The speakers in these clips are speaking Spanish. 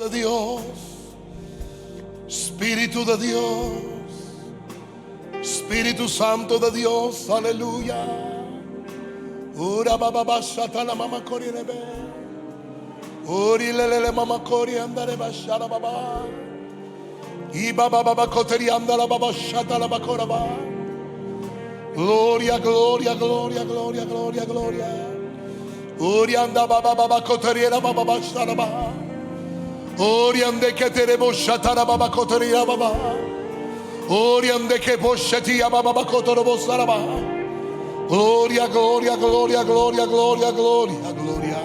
de Dios, Espíritu de Dios, Espíritu Santo de Dios, aleluya. Ura baba bashata la mama korirebe. Uri lele mama kori andare bashara baba. I baba baba koteri andala baba shata la bakora ba. Gloria, gloria, gloria, gloria, gloria, gloria. Uri anda baba baba koteri baba bashara ba. Uri ande ketere boshatara baba koteri baba. Uri ande ke boshati baba baba kotoro bosara ba. Gloria, gloria, gloria, gloria, gloria, gloria, gloria.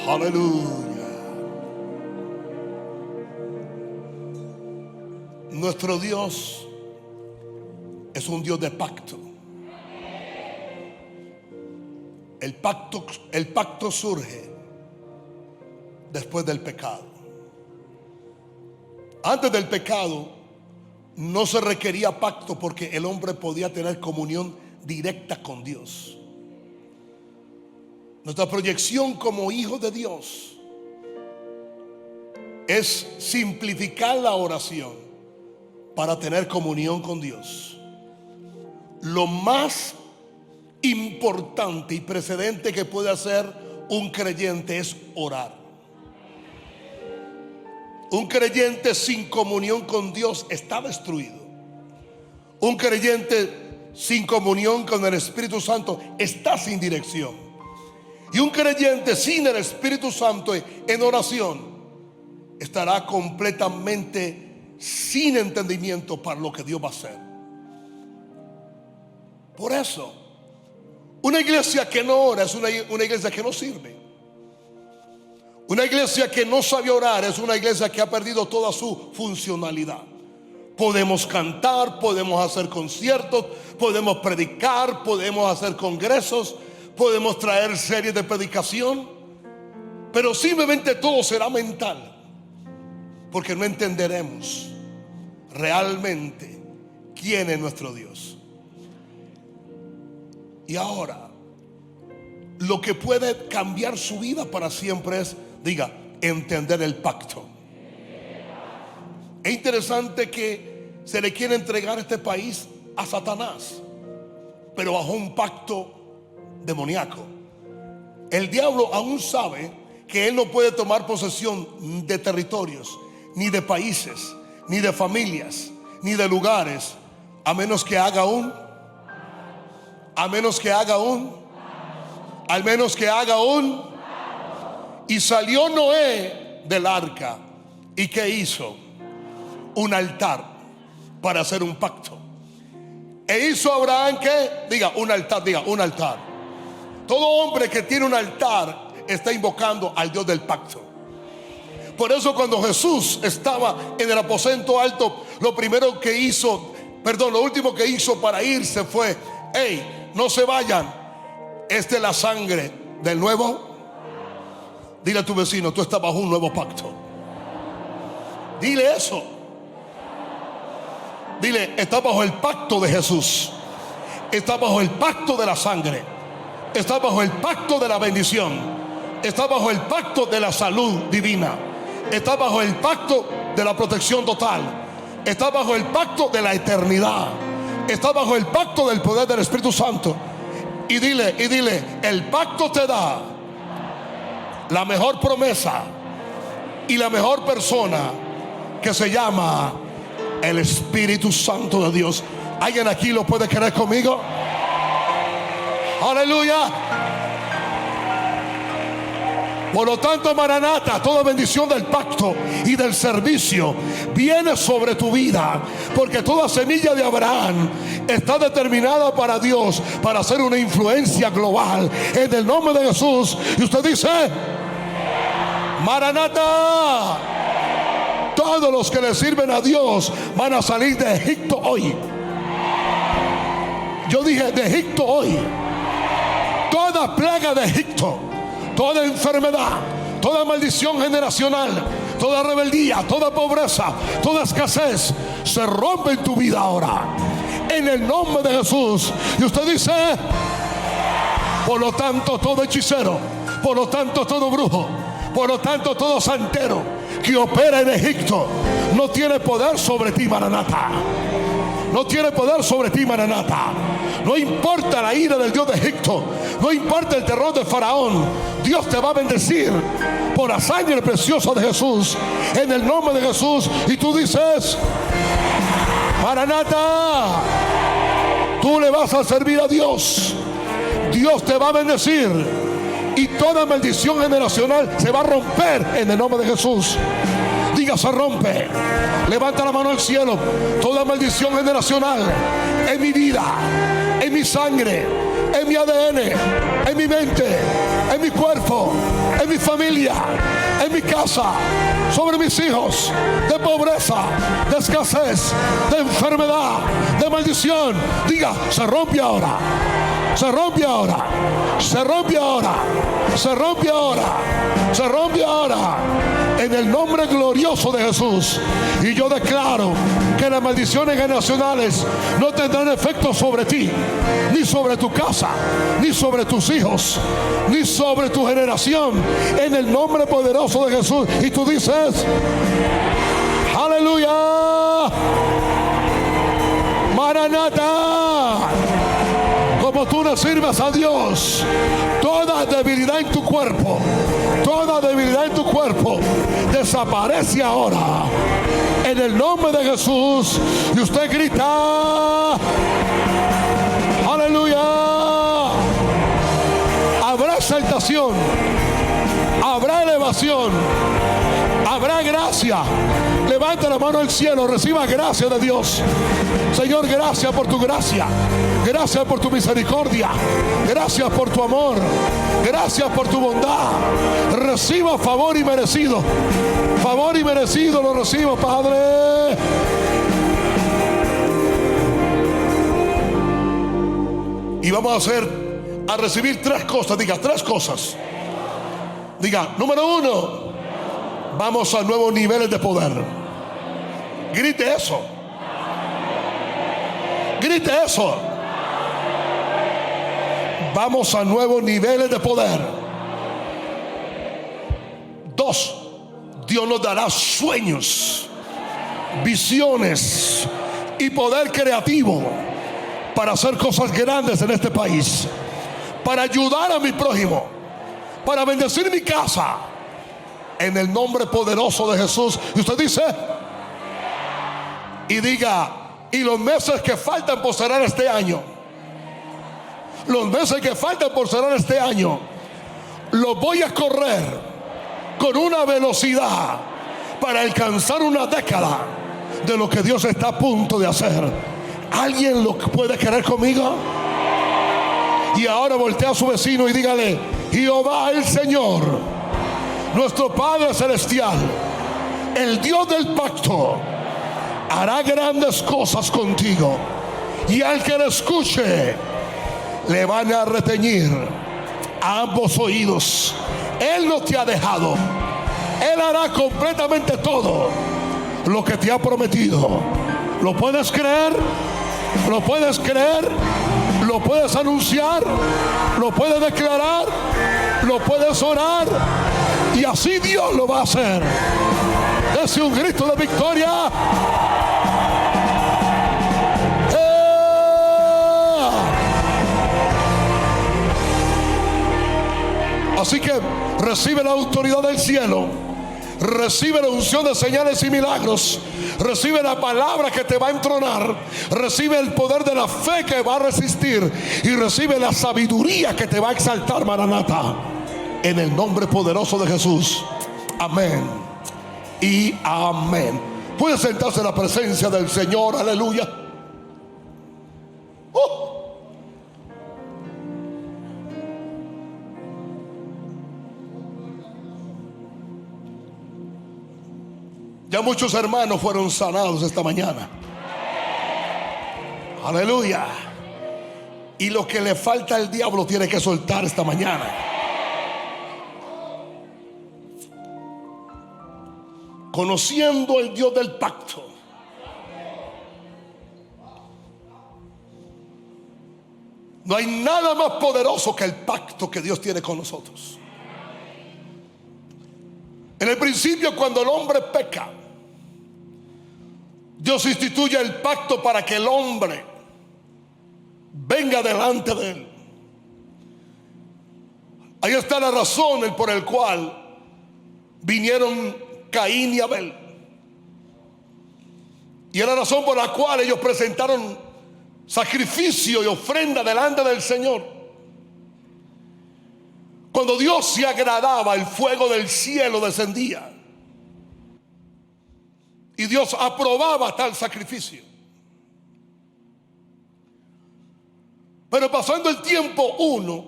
Aleluya. Nuestro Dios es un Dios de pacto. El pacto surge después del pecado. Antes del pecado no se requería pacto porque el hombre podía tener comunión directa con Dios. Nuestra proyección como hijos de Dios es simplificar la oración para tener comunión con Dios. Lo más importante y precedente que puede hacer un creyente es orar. Un creyente sin comunión con Dios está destruido. Un creyente sin comunión con el Espíritu Santo está sin dirección. Y un creyente sin el Espíritu Santo en oración estará completamente sin entendimiento para lo que Dios va a hacer. Por eso, una iglesia que no ora es una iglesia que no sirve. Una iglesia que no sabe orar es una iglesia que ha perdido toda su funcionalidad. Podemos cantar, podemos hacer conciertos, podemos predicar, podemos hacer congresos, podemos traer series de predicación, pero simplemente todo será mental, porque no entenderemos realmente quién es nuestro Dios. Y ahora, lo que puede cambiar su vida para siempre es, diga, entender el pacto. Es interesante que se le quiere entregar este país a Satanás, pero bajo un pacto demoníaco. El diablo aún sabe que él no puede tomar posesión de territorios, ni de países, ni de familias, ni de lugares, a menos que haga un Y salió Noé del arca. ¿Y qué hizo? Un altar para hacer un pacto. E hizo Abraham, ¿qué? Diga, un altar, diga, un altar. Todo hombre que tiene un altar está invocando al Dios del pacto. Por eso cuando Jesús estaba en el aposento alto, lo último que hizo para irse fue: hey, no se vayan, esta es la sangre del nuevo. Dile a tu vecino, tú estás bajo un nuevo pacto. Dile eso. Dile, estás bajo el pacto de Jesús. Estás bajo el pacto de la sangre. Estás bajo el pacto de la bendición. Estás bajo el pacto de la salud divina. Estás bajo el pacto de la protección total. Estás bajo el pacto de la eternidad. Estás bajo el pacto del poder del Espíritu Santo. Y dile, el pacto te da la mejor promesa y la mejor persona, que se llama el Espíritu Santo de Dios. ¿Alguien aquí lo puede creer conmigo? Aleluya. Por lo tanto, Maranata, toda bendición del pacto y del servicio viene sobre tu vida, porque toda semilla de Abraham está determinada para Dios, para hacer una influencia global en el nombre de Jesús. Y usted dice: Maranata. Todos los que le sirven a Dios van a salir de Egipto hoy. Yo dije de Egipto hoy. Toda plaga de Egipto, toda enfermedad, toda maldición generacional, toda rebeldía, toda pobreza, toda escasez se rompe en tu vida ahora, en el nombre de Jesús. Y usted dice: por lo tanto, todo hechicero, por lo tanto, todo brujo, Por lo tanto, todo santero que opera en Egipto no tiene poder sobre ti, Maranata. No tiene poder sobre ti, Maranata. No importa la ira del Dios de Egipto, no importa el terror de Faraón, Dios te va a bendecir por la sangre preciosa de Jesús, en el nombre de Jesús. Y tú dices: Maranata, tú le vas a servir a Dios. Dios te va a bendecir y toda maldición generacional se va a romper en el nombre de Jesús. Diga: se rompe. Levanta la mano al cielo. Toda maldición generacional en mi vida, en mi sangre, en mi ADN, en mi mente, en mi cuerpo, en mi familia, en mi casa, sobre mis hijos, de pobreza, de escasez, de enfermedad, de maldición. Diga: se rompe ahora. Se rompe ahora. Se rompe ahora. Se rompe ahora. Se rompe ahora. En el nombre glorioso de Jesús. Y yo declaro que las maldiciones generacionales no tendrán efecto sobre ti, ni sobre tu casa, ni sobre tus hijos, ni sobre tu generación. En el nombre poderoso de Jesús. Y tú dices: aleluya. Maranata. Como tú le sirves a Dios, toda debilidad en tu cuerpo, toda debilidad en tu cuerpo desaparece ahora en el nombre de Jesús. Y usted grita: aleluya. Habrá exaltación, habrá elevación, habrá gracia. Levanta la mano al cielo, reciba gracia de Dios. Señor, gracias por tu gracia, gracias por tu misericordia, gracias por tu amor, gracias por tu bondad. Reciba favor y merecido lo recibo, Padre. Y vamos a recibir tres cosas. Diga: tres cosas. Diga: número uno, vamos a nuevos niveles de poder. Grite eso. Grite eso. Vamos a nuevos niveles de poder. Dos, Dios nos dará sueños, visiones y poder creativo para hacer cosas grandes en este país, para ayudar a mi prójimo, para bendecir mi casa, en el nombre poderoso de Jesús. Y usted dice: y diga: y los meses que faltan por cerrar este año, los meses que faltan por cerrar este año, los voy a correr con una velocidad para alcanzar una década de lo que Dios está a punto de hacer. ¿Alguien lo puede querer conmigo? Y ahora voltea a su vecino y dígale: Jehová el Señor, nuestro Padre Celestial, el Dios del pacto, hará grandes cosas contigo. Y al que le escuche, le van a reteñir a ambos oídos. Él no te ha dejado. Él hará completamente todo lo que te ha prometido. ¿Lo puedes creer? ¿Lo puedes creer? ¿Lo puedes anunciar? ¿Lo puedes declarar? ¿Lo puedes orar? Y así Dios lo va a hacer. Dese un grito de victoria. Así que recibe la autoridad del cielo, recibe la unción de señales y milagros, recibe la palabra que te va a entronar, recibe el poder de la fe que va a resistir y recibe la sabiduría que te va a exaltar, Maranata, en el nombre poderoso de Jesús. Amén y amén. Puede sentarse en la presencia del Señor. Aleluya. Ya muchos hermanos fueron sanados esta mañana. Aleluya. Y lo que le falta al diablo tiene que soltar esta mañana. Conociendo el Dios del pacto. No hay nada más poderoso que el pacto que Dios tiene con nosotros. el principio, cuando el hombre peca, Dios instituye el pacto para que el hombre venga delante de él. Ahí está la razón por el cual vinieron Caín y Abel. Y es la razón por la cual ellos presentaron sacrificio y ofrenda delante del Señor. Cuando Dios se agradaba, el fuego del cielo descendía y Dios aprobaba tal sacrificio. Pero pasando el tiempo, uno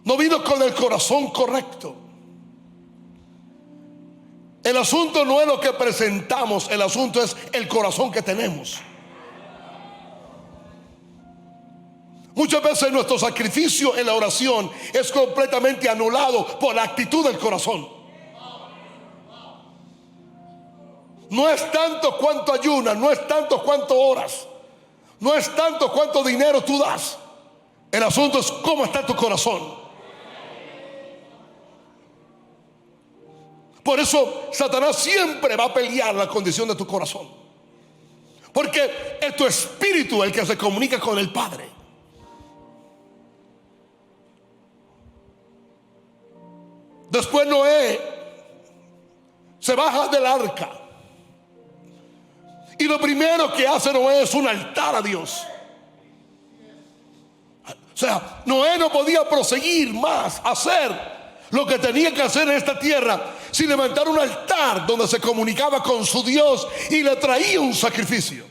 no vino con el corazón correcto. El asunto no es lo que presentamos, el asunto es el corazón que tenemos. Muchas veces nuestro sacrificio en la oración es completamente anulado por la actitud del corazón. No es tanto cuánto ayunas, no es tanto cuánto oras, no es tanto cuánto dinero tú das. El asunto es cómo está tu corazón. Por eso Satanás siempre va a pelear la condición de tu corazón, porque es tu espíritu el que se comunica con el Padre. Después Noé se baja del arca y lo primero que hace Noé es un altar a Dios. O sea, Noé no podía proseguir más a hacer lo que tenía que hacer en esta tierra sin levantar un altar donde se comunicaba con su Dios y le traía un sacrificio.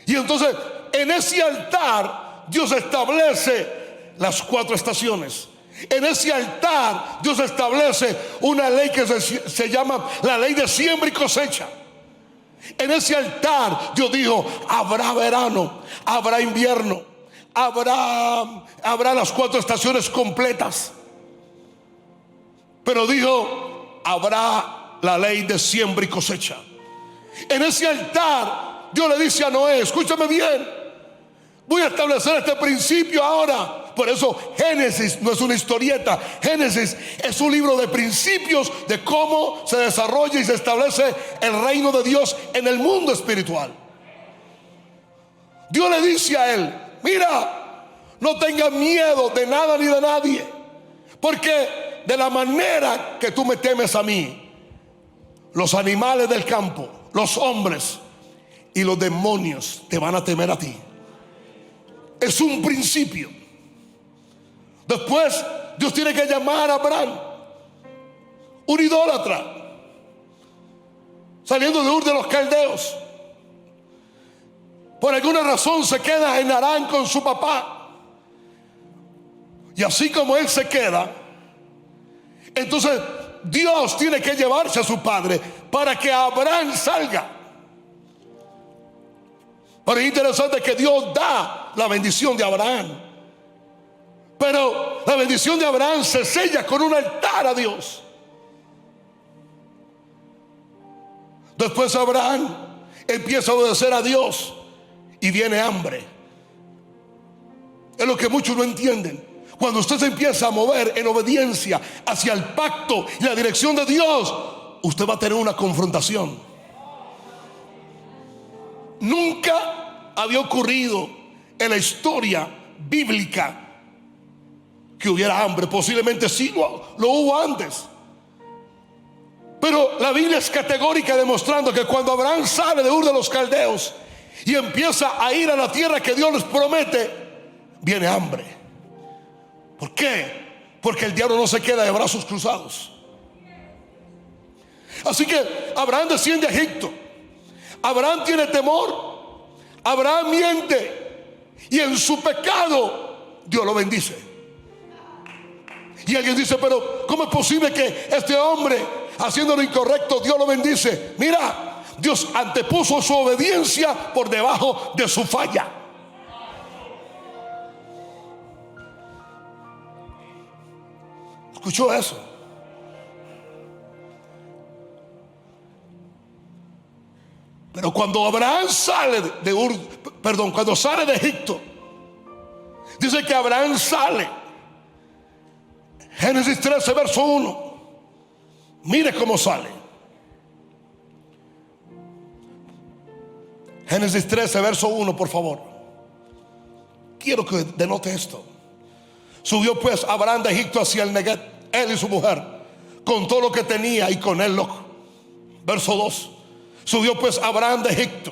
Y entonces en ese altar Dios establece las 4 estaciones. En ese altar Dios establece una ley que se llama la ley de siembra y cosecha. En ese altar Dios dijo: habrá verano, habrá invierno, habrá las 4 estaciones completas. Pero dijo: habrá la ley de siembra y cosecha. En ese altar Dios le dice a Noé: escúchame bien, voy a establecer este principio ahora. Por eso Génesis no es una historieta. Génesis es un libro de principios de cómo se desarrolla y se establece el reino de Dios en el mundo espiritual. Dios le dice a él: mira, no tengas miedo de nada ni de nadie, porque de la manera que tú me temes a mí, los animales del campo, los hombres y los demonios te van a temer a ti. Es un principio. Después Dios tiene que llamar a Abraham, un idólatra, saliendo de Ur de los Caldeos. Por alguna razón se queda en Harán con su papá. Y así como él se queda, entonces Dios tiene que llevarse a su padre para que Abraham salga. Pero es interesante que Dios da la bendición de Abraham, pero la bendición de Abraham se sella con un altar a Dios. Después Abraham empieza a obedecer a Dios y viene hambre. Es lo que muchos no entienden. Cuando usted se empieza a mover en obediencia hacia el pacto y la dirección de Dios, usted va a tener una confrontación. Nunca había ocurrido en la historia bíblica que hubiera hambre. Posiblemente sí lo hubo antes, pero la Biblia es categórica demostrando que cuando Abraham sale de Ur de los Caldeos y empieza a ir a la tierra que Dios les promete, viene hambre. ¿Por qué? Porque el diablo no se queda de brazos cruzados. Así que Abraham desciende a Egipto. Abraham tiene temor. Abraham miente, y en su pecado Dios lo bendice. Y alguien dice: pero ¿cómo es posible que este hombre, haciendo lo incorrecto, Dios lo bendice? Mira, Dios antepuso su obediencia por debajo de su falla. ¿Escuchó eso? Pero cuando Abraham sale cuando sale de Egipto, dice que Abraham sale Génesis 13, verso 1. Mire cómo sale. Génesis 13, verso 1, por favor. Quiero que denote esto. Subió pues Abraham de Egipto hacia el Negev, él y su mujer, con todo lo que tenía y con él loco. Verso 2. Subió pues Abraham de Egipto.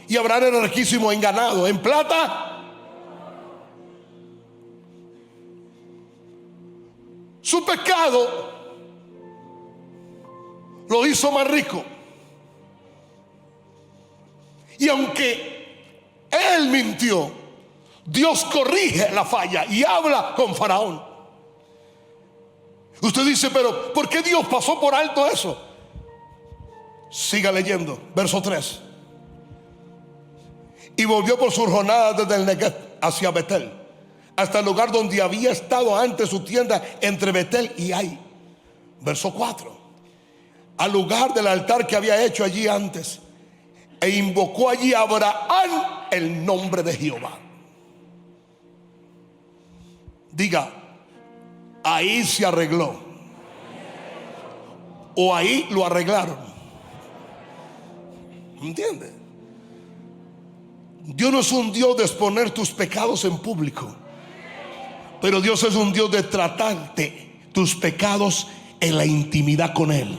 Y Abraham era riquísimo en ganado, en plata. Su pecado lo hizo más rico. Y aunque él mintió, Dios corrige la falla y habla con Faraón. Usted dice, pero ¿por qué Dios pasó por alto eso? Siga leyendo, verso 3. Y volvió por su jornada desde el Negev hacia Betel, hasta el lugar donde había estado antes su tienda entre Betel y Ai. Verso 4. Al lugar del altar que había hecho allí antes, e invocó allí a Abraham el nombre de Jehová. Diga, ahí se arregló, o ahí lo arreglaron. ¿Entiende? Dios no es un Dios de exponer tus pecados en público, pero Dios es un Dios de tratarte tus pecados en la intimidad con Él.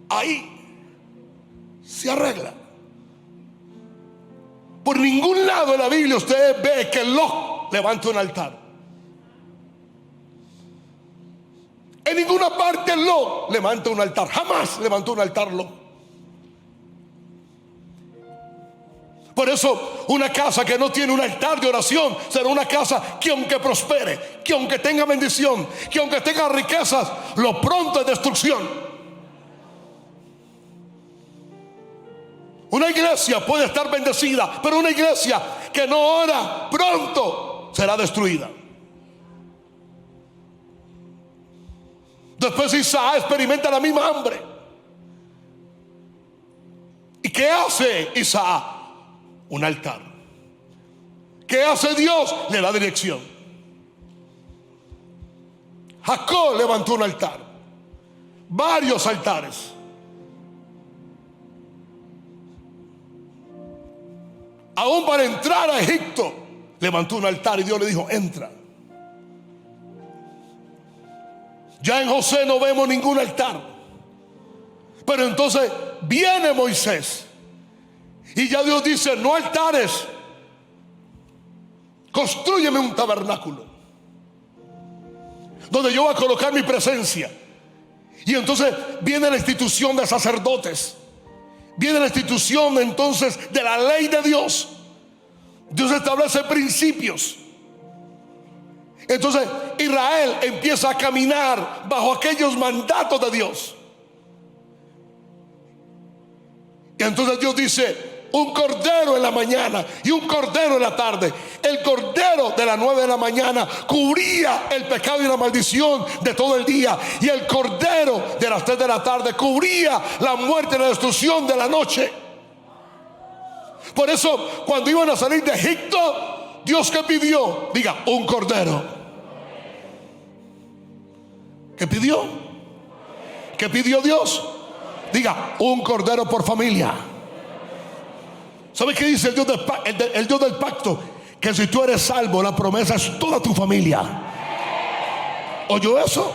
Ahí se arregla. Por ningún lado en la Biblia usted ve que Lot levanta un altar. En ninguna parte Lot levanta un altar. Jamás levantó un altar Lot. Por eso una casa que no tiene un altar de oración será una casa que aunque prospere, que aunque tenga bendición, que aunque tenga riquezas, lo pronto es destrucción. Una iglesia puede estar bendecida, pero una iglesia que no ora pronto será destruida. Después Isaac experimenta la misma hambre. ¿Y qué hace Isaac? Un altar. ¿Qué hace Dios? Le da dirección. Jacob levantó un altar, varios altares. Aún para entrar a Egipto levantó un altar y Dios le dijo, entra. Ya en José no vemos ningún altar. Pero entonces viene Moisés y ya Dios dice, no altares, constrúyeme un tabernáculo donde yo voy a colocar mi presencia. Y entonces viene la institución de sacerdotes. Viene la institución entonces de la ley de Dios. Dios establece principios. Entonces Israel empieza a caminar bajo aquellos mandatos de Dios. Y entonces Dios dice, un cordero en la mañana y un cordero en la tarde. El cordero de las 9 de la mañana cubría el pecado y la maldición de todo el día, y el cordero de las 3 de la tarde cubría la muerte y la destrucción de la noche. Por eso cuando iban a salir de Egipto, Dios, ¿qué pidió? Diga, un cordero. ¿Qué pidió? ¿Qué pidió Dios? Diga, un cordero por familia. ¿Sabe qué dice el Dios del pacto? Que si tú eres salvo, la promesa es toda tu familia. ¿Oyó eso?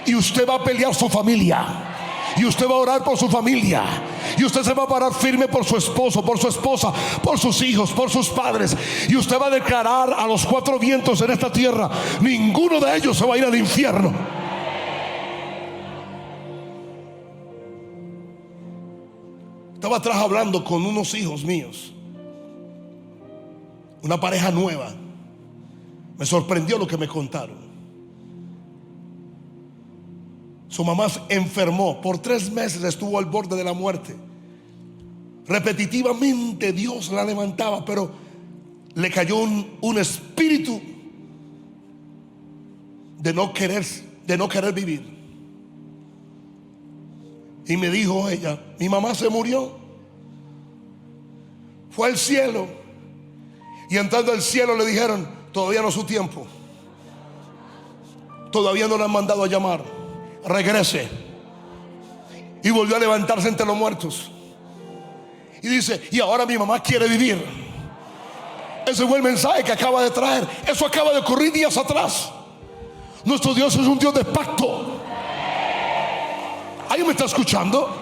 Y usted va a pelear su familia, y usted va a orar por su familia, y usted se va a parar firme por su esposo, por su esposa, por sus hijos, por sus padres. Y usted va a declarar a los 4 vientos en esta tierra, ninguno de ellos se va a ir al infierno. Estaba atrás hablando con unos hijos míos, una pareja nueva. Me sorprendió lo que me contaron. Su mamá enfermó, por 3 meses estuvo al borde de la muerte. Repetitivamente Dios la levantaba, pero le cayó un espíritu de no querer vivir. Y me dijo ella, mi mamá se murió, fue al cielo, y entrando al cielo le dijeron, todavía no es su tiempo. Todavía no le han mandado a llamar. Regrese. Y volvió a levantarse entre los muertos. Y dice, y ahora mi mamá quiere vivir. Ese fue el mensaje que acaba de traer. Eso acaba de ocurrir días atrás. Nuestro Dios es un Dios de pacto. ¿Alguien me está escuchando?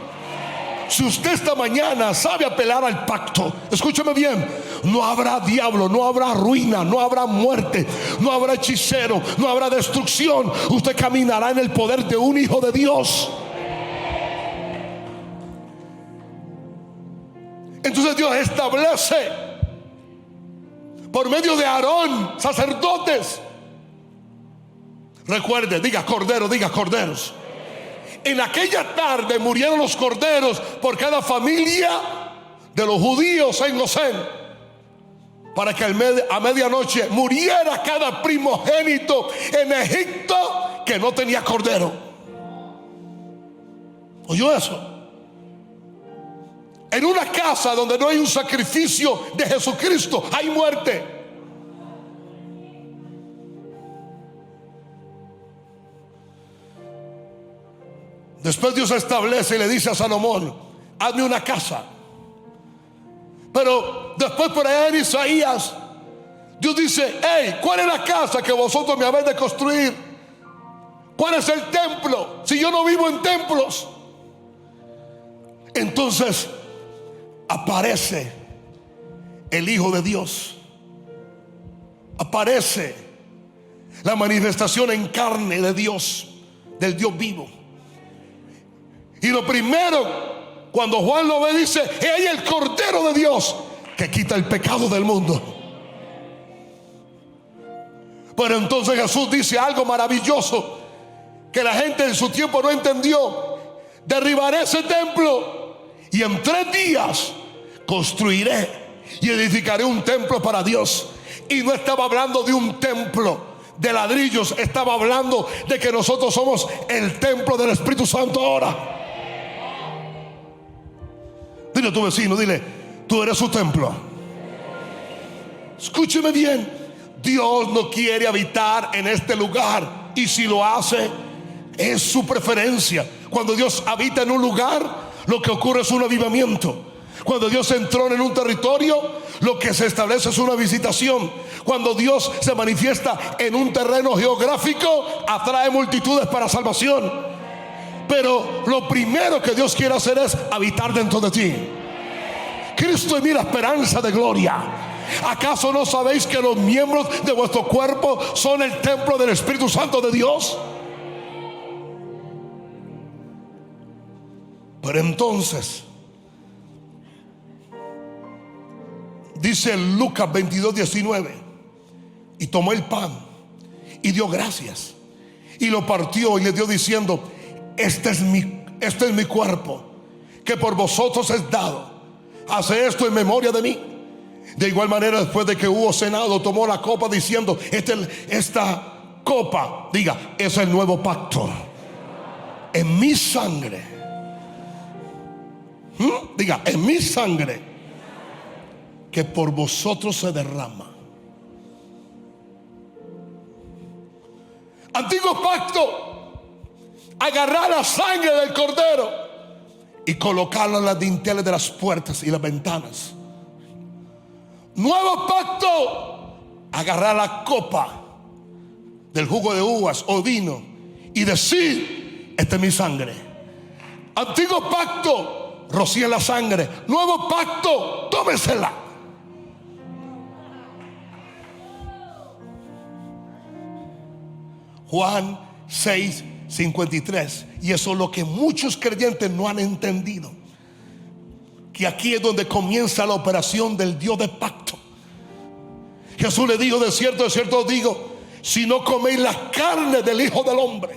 Si usted esta mañana sabe apelar al pacto, escúcheme bien, no habrá diablo, no habrá ruina, no habrá muerte, no habrá hechicero, no habrá destrucción. Usted caminará en el poder de un hijo de Dios. Entonces Dios establece por medio de Aarón sacerdotes. Recuerde, diga cordero, diga corderos. En aquella tarde murieron los corderos por cada familia de los judíos en Gosén, para que a medianoche muriera cada primogénito en Egipto que no tenía cordero. ¿Oyó eso? En una casa donde no hay un sacrificio de Jesucristo, hay muerte. Después Dios establece y le dice a Salomón, hazme una casa. Pero después por allá en Isaías, Dios dice, hey, ¿cuál es la casa que vosotros me habéis de construir? ¿Cuál es el templo? Si yo no vivo en templos. Entonces aparece el Hijo de Dios. Aparece la manifestación en carne de Dios, del Dios vivo. Y lo primero, cuando Juan lo ve, dice, he ahí el Cordero de Dios que quita el pecado del mundo. Pero entonces Jesús dice algo maravilloso que la gente en su tiempo no entendió. Derribaré ese templo y en 3 días construiré y edificaré un templo para Dios. Y no estaba hablando de un templo de ladrillos, estaba hablando de que nosotros somos el templo del Espíritu Santo ahora. Dile a tu vecino, dile, tú eres su templo. Escúcheme bien, Dios no quiere habitar en este lugar, y si lo hace es su preferencia. Cuando Dios habita en un lugar, lo que ocurre es un avivamiento. Cuando Dios entró en un territorio, lo que se establece es una visitación. Cuando Dios se manifiesta en un terreno geográfico, atrae multitudes para salvación. Pero lo primero que Dios quiere hacer es habitar dentro de ti. Cristo es mi esperanza de gloria. ¿Acaso no sabéis que los miembros de vuestro cuerpo son el templo del Espíritu Santo de Dios? Pero entonces dice Lucas 22:19, y tomó el pan y dio gracias y lo partió y le dio diciendo, este es mi cuerpo que por vosotros es dado. Hace esto en memoria de mí. De igual manera, después de que hubo cenado, tomó la copa diciendo, esta copa, diga, es el nuevo pacto en mi sangre. Diga, en mi sangre, que por vosotros se derrama. Antiguo pacto, agarrar la sangre del cordero y colocarla en las dinteles de las puertas y las ventanas. Nuevo pacto, agarrar la copa del jugo de uvas o vino y decir, esta es mi sangre. Antiguo pacto, rocíe la sangre. Nuevo pacto, tómesela. Juan 6:53. Y eso es lo que muchos creyentes no han entendido, que aquí es donde comienza la operación del Dios de pacto. Jesús le dijo, de cierto os digo, si no coméis la carne del Hijo del Hombre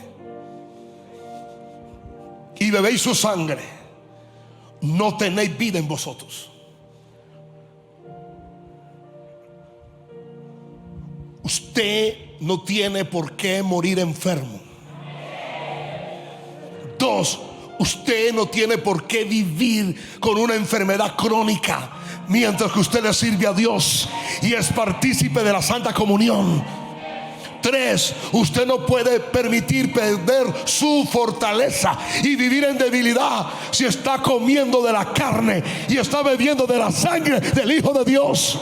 y bebéis su sangre, no tenéis vida en vosotros. Usted no tiene por qué morir enfermo. 2, Usted no tiene por qué vivir con una enfermedad crónica mientras que usted le sirve a Dios y es partícipe de la Santa Comunión. 3, usted no puede permitir perder su fortaleza y vivir en debilidad si está comiendo de la carne y está bebiendo de la sangre del Hijo de Dios.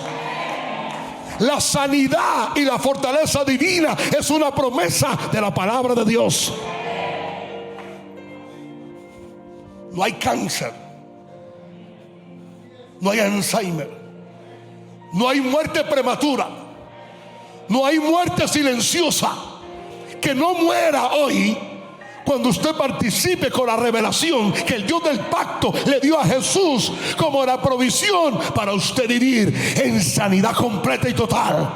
La sanidad y la fortaleza divina es una promesa de la palabra de Dios. No hay cáncer, no hay Alzheimer, no hay muerte prematura, no hay muerte silenciosa. Que no muera hoy cuando usted participe con la revelación que el Dios del pacto le dio a Jesús como la provisión para usted vivir en sanidad completa y total.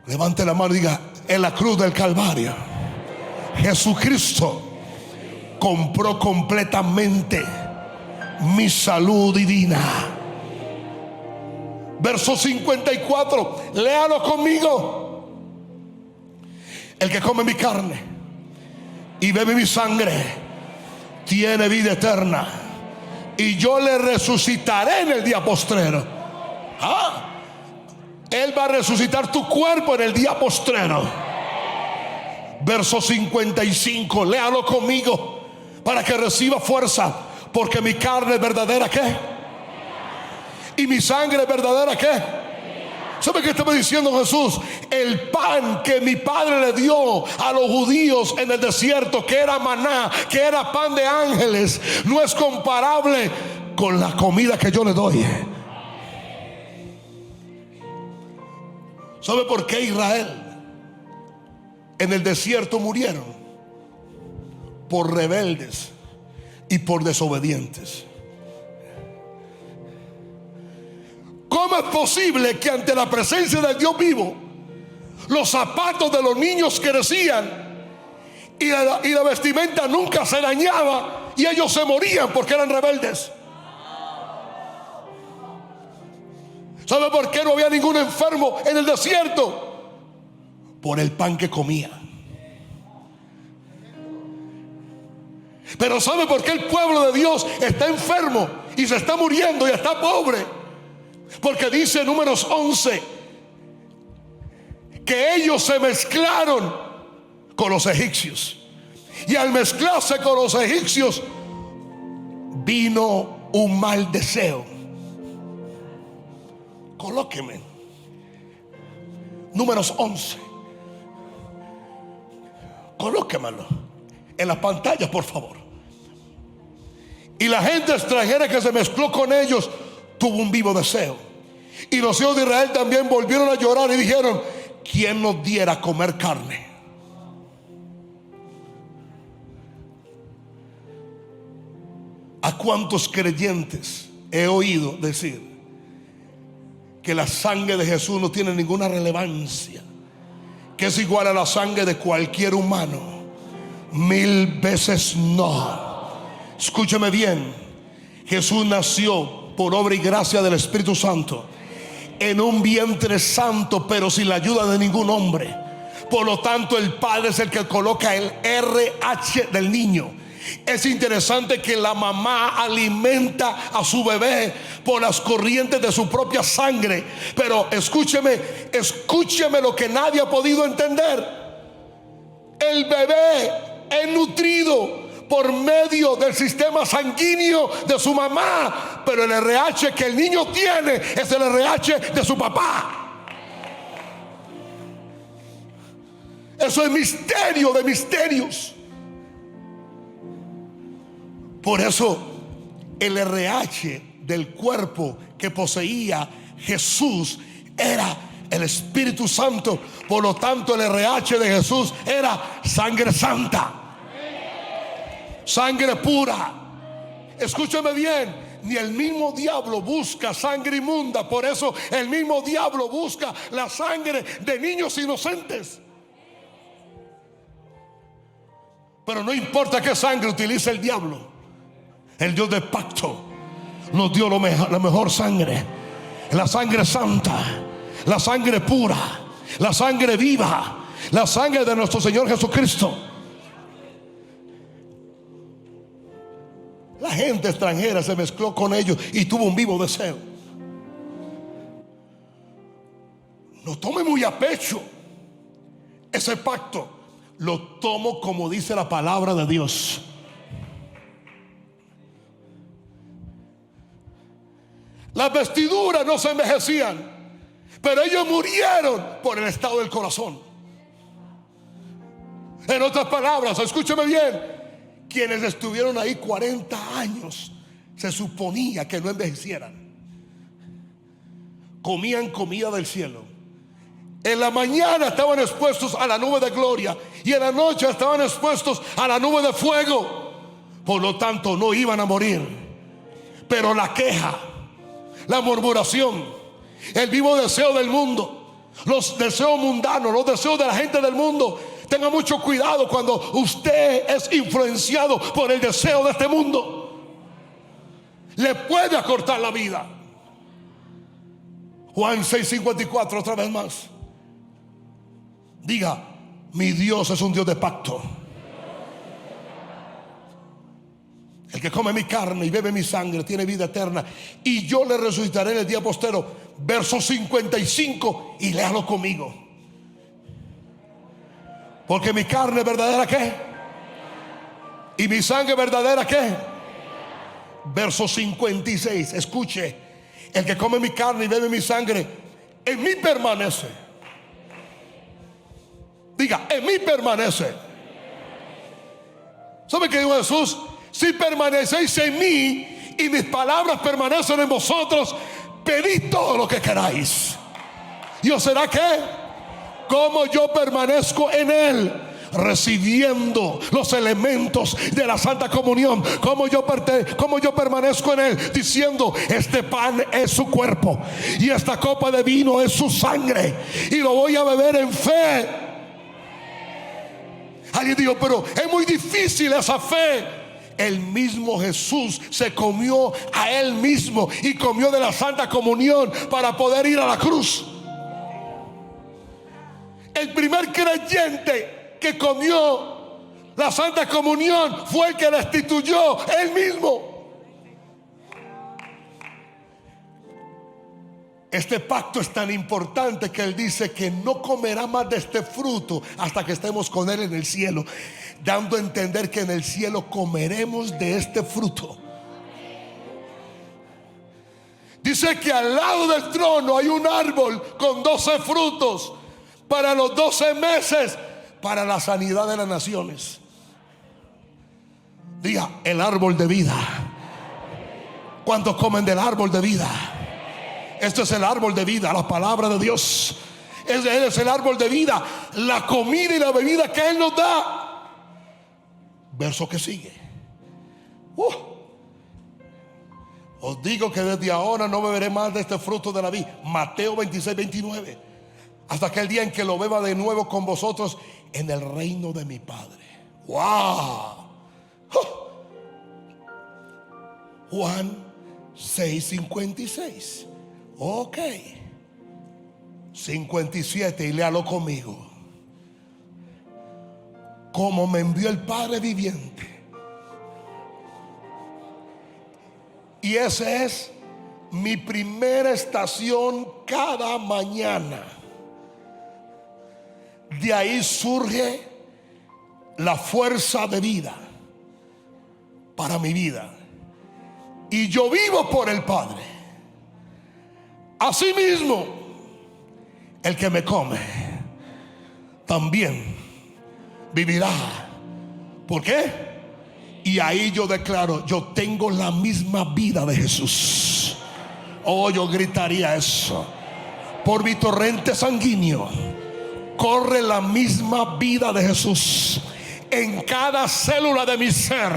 Levante la mano y diga: en la cruz del Calvario Jesucristo compró completamente mi salud divina. Verso 54, léalo conmigo. El que come mi carne y bebe mi sangre tiene vida eterna, y yo le resucitaré en el día postrero. Él va a resucitar tu cuerpo en el día postrero. Verso 55, léalo conmigo para que reciba fuerza. Porque mi carne es verdadera, ¿qué? Y mi sangre es verdadera, ¿qué? ¿Sabe qué estaba diciendo Jesús? El pan que mi Padre le dio a los judíos en el desierto, que era maná, que era pan de ángeles, no es comparable con la comida que yo le doy. ¿Sabe por qué Israel en el desierto murieron? Por rebeldes y por desobedientes. ¿Cómo es posible que ante la presencia del Dios vivo los zapatos de los niños crecían y la vestimenta nunca se dañaba y ellos se morían porque eran rebeldes? ¿Sabe por qué no había ningún enfermo en el desierto? Por el pan que comía. Pero ¿sabe por qué el pueblo de Dios está enfermo y se está muriendo y está pobre? Porque dice Números 11 que ellos se mezclaron con los egipcios, y al mezclarse con los egipcios vino un mal deseo. Colóqueme Números 11. Colóquemelo en la pantalla, por favor. Y la gente extranjera que se mezcló con ellos tuvo un vivo deseo. Y los hijos de Israel también volvieron a llorar y dijeron: ¿quién nos diera a comer carne? ¿A cuántos creyentes he oído decir que la sangre de Jesús no tiene ninguna relevancia, que es igual a la sangre de cualquier humano? 1000 veces no. Escúchame bien. Jesús nació por obra y gracia del Espíritu Santo en un vientre santo, pero sin la ayuda de ningún hombre. Por lo tanto, el Padre es el que coloca el RH del niño. Es interesante que la mamá alimenta a su bebé por las corrientes de su propia sangre. Pero escúcheme lo que nadie ha podido entender. El bebé es nutrido por medio del sistema sanguíneo de su mamá, pero el RH que el niño tiene es el RH de su papá. Eso es misterio de misterios. Por eso el RH del cuerpo que poseía Jesús era el Espíritu Santo. Por lo tanto, el RH de Jesús era sangre santa, sangre pura. Escúchame bien, ni el mismo diablo busca sangre inmunda. Por eso el mismo diablo busca la sangre de niños inocentes. Pero no importa qué sangre utilice el diablo, el Dios del pacto nos dio la mejor sangre, la sangre santa, la sangre pura, la sangre viva, la sangre de nuestro Señor Jesucristo. La gente extranjera se mezcló con ellos y tuvo un vivo deseo. No tome muy a pecho ese pacto. Lo tomo como dice la palabra de Dios. Las vestiduras no se envejecían, pero ellos murieron por el estado del corazón. En otras palabras, escúcheme bien, quienes estuvieron ahí 40 años se suponía que no envejecieran. Comían comida del cielo. En la mañana estaban expuestos a la nube de gloria y en la noche estaban expuestos a la nube de fuego. Por lo tanto, no iban a morir. Pero la queja, la murmuración, el vivo deseo del mundo, los deseos mundanos, los deseos de la gente del mundo. Tenga mucho cuidado cuando usted es influenciado por el deseo de este mundo. Le puede acortar la vida. Juan 6:54, otra vez más. Diga: mi Dios es un Dios de pacto. El que come mi carne y bebe mi sangre tiene vida eterna, y yo le resucitaré en el día postero. Verso 55, y léalo conmigo. Porque mi carne verdadera, ¿qué? Y mi sangre verdadera, ¿qué? Verso 56, escuche. El que come mi carne y bebe mi sangre, en mí permanece. Diga: en mí permanece. ¿Sabe qué dijo Jesús? Si permanecéis en mí y mis palabras permanecen en vosotros, pedid todo lo que queráis. ¿Y os será qué? Como yo permanezco en él, recibiendo los elementos de la Santa Comunión. Como yo permanezco en él, diciendo: este pan es su cuerpo y esta copa de vino es su sangre, y lo voy a beber en fe. Alguien dijo: pero es muy difícil esa fe. El mismo Jesús se comió a él mismo y comió de la Santa Comunión para poder ir a la cruz. El primer creyente que comió la Santa Comunión fue el que la instituyó él mismo. Este pacto es tan importante que él dice que no comerá más de este fruto hasta que estemos con él en el cielo, dando a entender que en el cielo comeremos de este fruto. Dice que al lado del trono hay un árbol con 12 frutos para los 12 meses, para la sanidad de las naciones. Diga: el árbol de vida. ¿Cuántos comen del árbol de vida? Este es el árbol de vida, la palabra de Dios. Él es el árbol de vida, la comida y la bebida que él nos da. Verso que sigue. Os digo que desde ahora no beberé más de este fruto de la vid. Mateo 26:29. Hasta aquel día en que lo beba de nuevo con vosotros en el reino de mi Padre. ¡Wow! Juan 6:56. Ok. 57, y léalo conmigo. Como me envió el Padre viviente. Y esa es mi primera estación cada mañana. De ahí surge la fuerza de vida para mi vida. Y yo vivo por el Padre. Asimismo, el que me come también vivirá. ¿Por qué? Y ahí yo declaro: yo tengo la misma vida de Jesús. Oh, yo gritaría eso. Por mi torrente sanguíneo corre la misma vida de Jesús. En cada célula de mi ser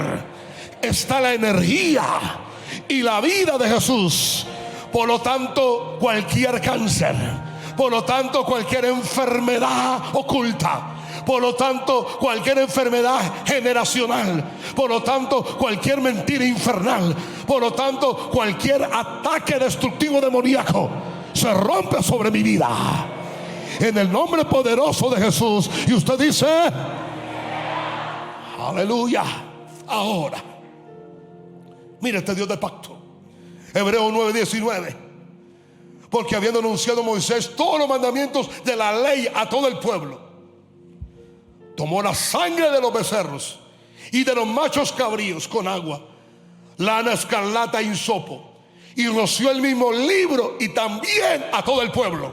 está la energía y la vida de Jesús. Por lo tanto, cualquier cáncer, por lo tanto, cualquier enfermedad oculta, por lo tanto, cualquier enfermedad generacional, por lo tanto, cualquier mentira infernal, por lo tanto, cualquier ataque destructivo demoníaco se rompe sobre mi vida en el nombre poderoso de Jesús. Y usted dice: aleluya. Ahora, Mira este Dios de pacto. Hebreos 9:19. Porque habiendo anunciado Moisés todos los mandamientos de la ley a todo el pueblo, tomó la sangre de los becerros y de los machos cabríos con agua, lana escarlata e hisopo, y roció el mismo libro y también a todo el pueblo.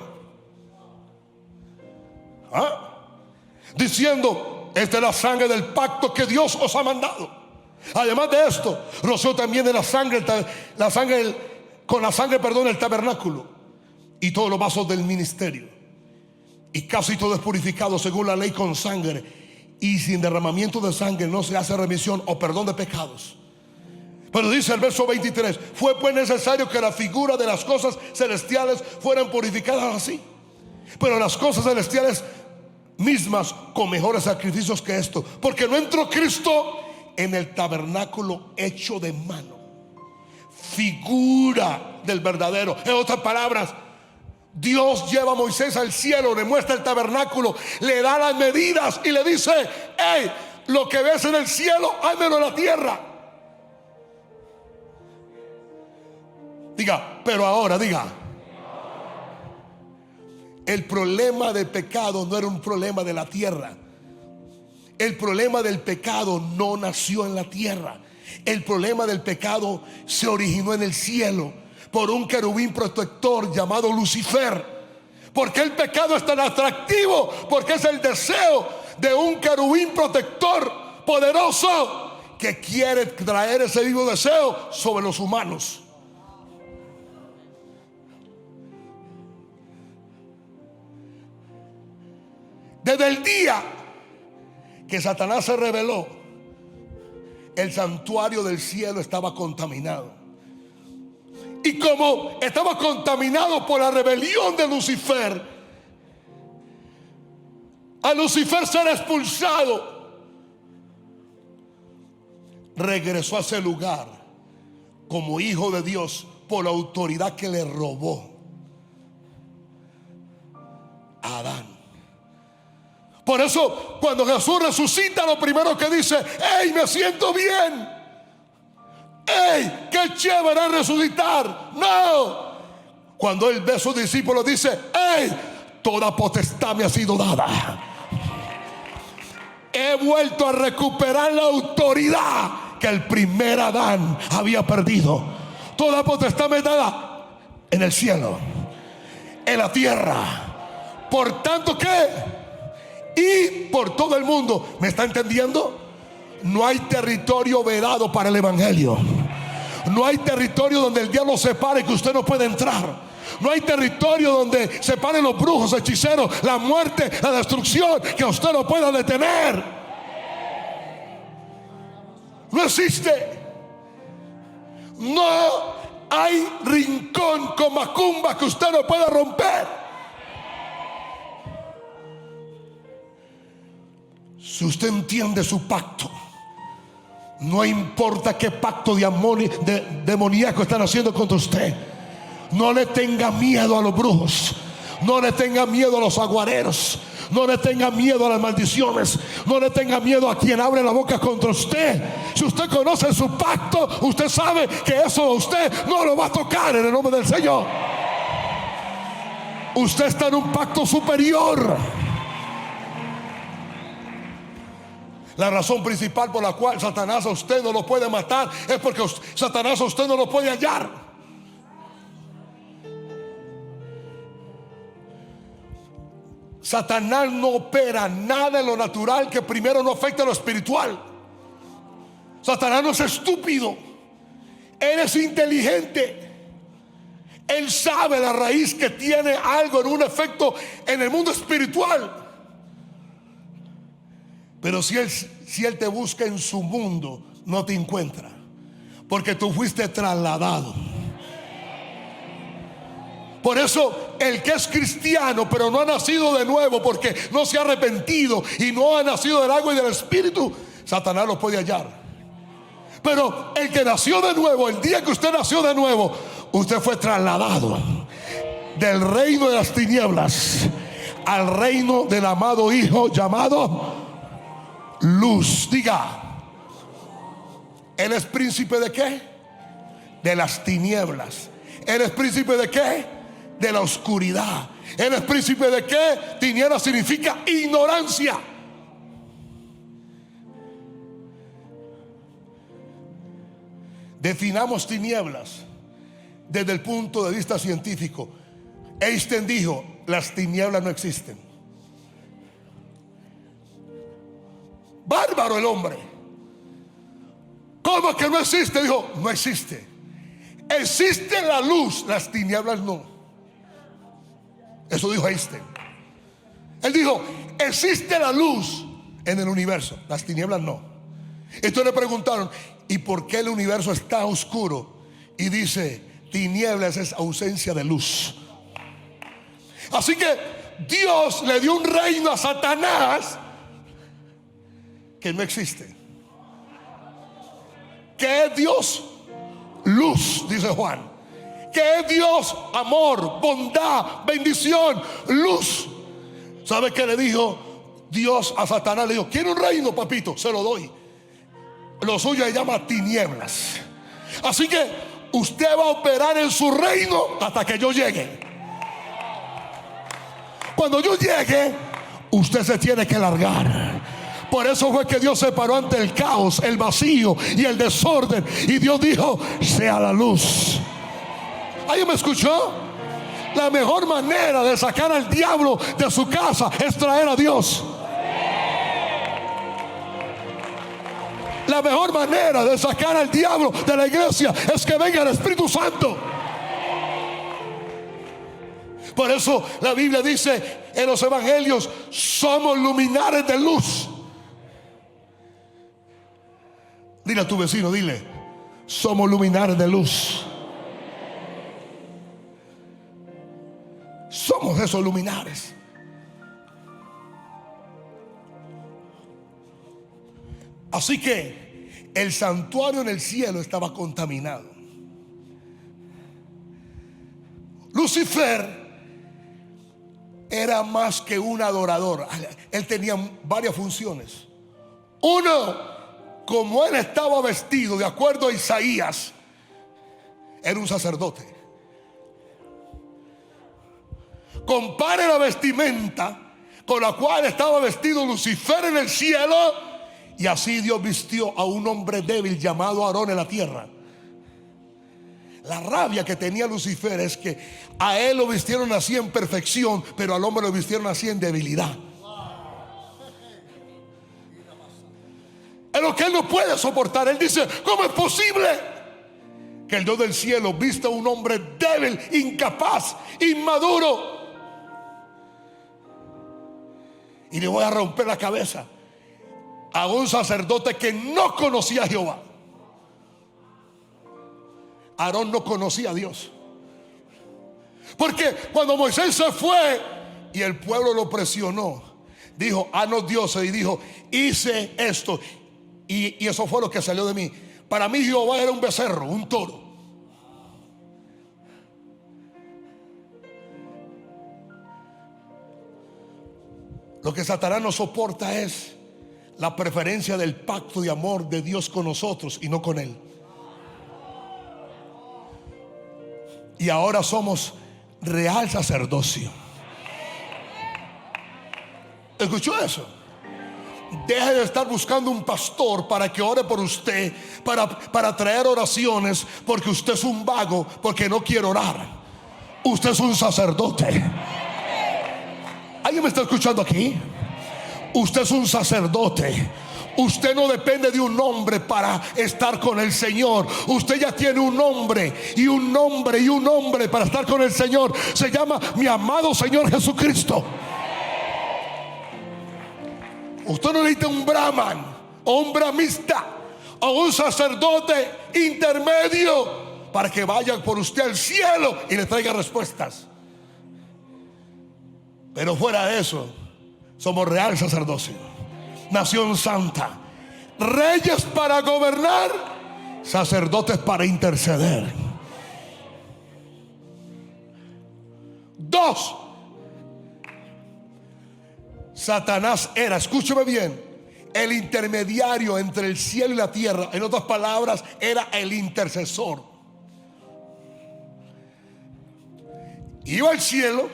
Diciendo: esta es la sangre del pacto que Dios os ha mandado. Además de esto, roció también de la sangre con la sangre, el tabernáculo y todos los vasos del ministerio. Y casi todo es purificado según la ley con sangre, y sin derramamiento de sangre no se hace remisión o perdón de pecados. Pero dice el verso 23: fue pues necesario que la figura de las cosas celestiales fueran purificadas así, pero las cosas celestiales mismas con mejores sacrificios que esto, porque no entró Cristo en el tabernáculo hecho de mano, figura del verdadero. En otras palabras, Dios lleva a Moisés al cielo, le muestra el tabernáculo, le da las medidas y le dice: hey, lo que ves en el cielo, házmelo en la tierra. Diga, pero ahora, diga. El problema del pecado no era un problema de la tierra. El problema del pecado no nació en la tierra. El problema del pecado se originó en el cielo por un querubín protector llamado Lucifer. ¿Por qué el pecado es tan atractivo? Porque es el deseo de un querubín protector poderoso que quiere traer ese vivo deseo sobre los humanos. Desde el día que Satanás se rebeló, el santuario del cielo estaba contaminado. Y como estaba contaminado por la rebelión de Lucifer, a Lucifer ser expulsado, regresó a ese lugar como hijo de Dios por la autoridad que le robó a Adán. Por eso cuando Jesús resucita, lo primero que dice: hey, me siento bien. Hey, qué chévere resucitar. No, cuando él ve a sus discípulos dice: hey, toda potestad me ha sido dada. He vuelto a recuperar la autoridad que el primer Adán había perdido. Toda potestad me es dada en el cielo, en la tierra. Por tanto, ¿qué? Y por todo el mundo. ¿Me está entendiendo? No hay territorio vedado para el evangelio. No hay territorio donde el diablo se pare que usted no puede entrar. No hay territorio donde se paren los brujos, hechiceros, la muerte, la destrucción, que usted no pueda detener. No existe. No hay rincón con macumba que usted no pueda romper. Si usted entiende su pacto, no importa qué pacto demoníaco están haciendo contra usted, no le tenga miedo a los brujos, no le tenga miedo a los aguareros, no le tenga miedo a las maldiciones, no le tenga miedo a quien abre la boca contra usted. Si usted conoce su pacto, usted sabe que eso a usted no lo va a tocar en el nombre del Señor. Usted está en un pacto superior. La razón principal por la cual Satanás a usted no lo puede matar es porque Satanás a usted no lo puede hallar. Satanás no opera nada en lo natural que primero no afecte a lo espiritual. Satanás no es estúpido. Él es inteligente. Él sabe la raíz que tiene algo en un efecto en el mundo espiritual. Pero si él te busca en su mundo, no te encuentra, porque tú fuiste trasladado. Por eso el que es cristiano pero no ha nacido de nuevo, porque no se ha arrepentido y no ha nacido del agua y del espíritu, Satanás lo puede hallar. Pero el que nació de nuevo, el día que usted nació de nuevo, usted fue trasladado del reino de las tinieblas al reino del amado Hijo llamado luz. Diga, ¿él es príncipe de qué? de las tinieblas. ¿Eres príncipe de qué? De la oscuridad. ¿Eres príncipe de qué? Tinieblas significa ignorancia. Definamos tinieblas desde el punto de vista científico. Einstein dijo: las tinieblas no existen. Bárbaro el hombre. ¿Cómo que no existe? Dijo: no existe. Existe la luz, las tinieblas no. Eso dijo Einstein. Él dijo: existe la luz en el universo, las tinieblas no. Entonces le preguntaron: ¿y por qué el universo está oscuro? Y dice: tinieblas es ausencia de luz. Así que Dios le dio un reino a Satanás que no existe. ¿Qué es Dios? Luz, dice Juan. ¿Qué es Dios? Amor, bondad, bendición, luz. ¿Sabe qué le dijo Dios a Satanás? Le dijo: ¿quiere un reino, papito? Se lo doy. Lo suyo se llama tinieblas. Así que usted va a operar en su reino hasta que yo llegue. Cuando yo llegue, usted se tiene que largar. Por eso fue que Dios se paró ante el caos, el vacío y el desorden, y Dios dijo: sea la luz. ¿Alguien me escuchó? La mejor manera de sacar al diablo de su casa es traer a Dios. La mejor manera de sacar al diablo de la iglesia es que venga el Espíritu Santo. Por eso la Biblia dice en los evangelios: somos luminares de luz. Dile a tu vecino, dile: somos luminares de luz. Somos esos luminares. Así que el santuario en el cielo estaba contaminado. Lucifer era más que un adorador. Él tenía varias funciones. Uno, como él estaba vestido de acuerdo a Isaías, era un sacerdote. Compare la vestimenta con la cual estaba vestido Lucifer en el cielo, y así Dios vistió a un hombre débil llamado Aarón en la tierra. La rabia que tenía Lucifer es que a él lo vistieron así en perfección, pero al hombre lo vistieron así en debilidad. Es lo que él no puede soportar. Él dice: ¿cómo es posible que el Dios del cielo vista a un hombre débil, incapaz, inmaduro? Y le voy a romper la cabeza a un sacerdote que no conocía a Jehová. Aarón no conocía a Dios. Porque cuando Moisés se fue y el pueblo lo presionó, dijo: haznos dioses. Y dijo: hice esto. Y eso fue lo que salió de mí. Para mí Jehová era un becerro, un toro. Lo que Satanás no soporta es la preferencia del pacto de amor de Dios con nosotros y no con él. Y ahora somos real sacerdocio. ¿Escuchó eso? Deje de estar buscando un pastor para que ore por usted, para traer oraciones, porque usted es un vago, porque no quiere orar. Usted es un sacerdote. ¿Alguien me está escuchando aquí? Usted es un sacerdote. Usted no depende de un nombre para estar con el Señor. Usted ya tiene un nombre y un nombre y un nombre para estar con el Señor. Se llama mi amado Señor Jesucristo. Usted no necesita un brahman o un brahmista o un sacerdote intermedio para que vaya por usted al cielo y le traiga respuestas. Pero fuera de eso, somos real sacerdocio, nación santa, reyes para gobernar, sacerdotes para interceder. 2. Satanás era, escúcheme bien, el intermediario entre el cielo y la tierra. En otras palabras, era el intercesor. Iba al cielo,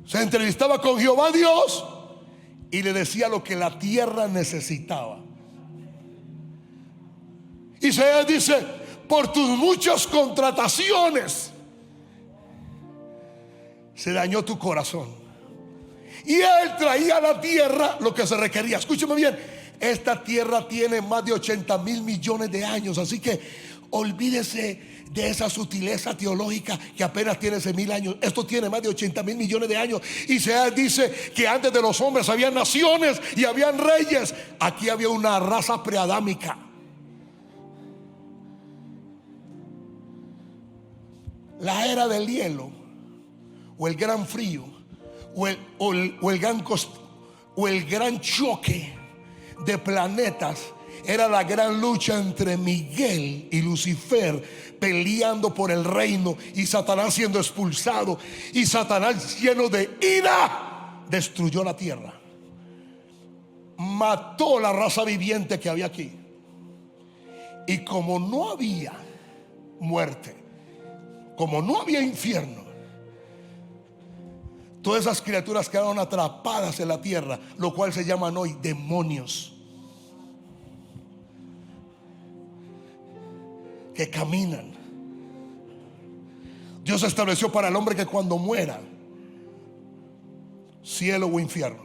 se entrevistaba con Jehová Dios y le decía lo que la tierra necesitaba. Isaías dice: por tus muchas contrataciones se dañó tu corazón. Y él traía a la tierra lo que se requería. Escúcheme bien, esta tierra tiene más de 80,000 millones de años, así que olvídese de esa sutileza teológica que apenas tiene 100,000 años. Esto tiene más de 80,000 millones de años. Y se dice que antes de los hombres habían naciones y habían reyes. Aquí había una raza preadámica. La era del hielo, o el gran frío, o el gran choque de planetas, era la gran lucha entre Miguel y Lucifer, peleando por el reino, y Satanás siendo expulsado. Y Satanás, lleno de ira, destruyó la tierra, mató la raza viviente que había aquí. Y como no había muerte, como no había infierno, todas esas criaturas quedaron atrapadas en la tierra, lo cual se llaman hoy demonios, que caminan. Dios estableció para el hombre que cuando muera, cielo o infierno,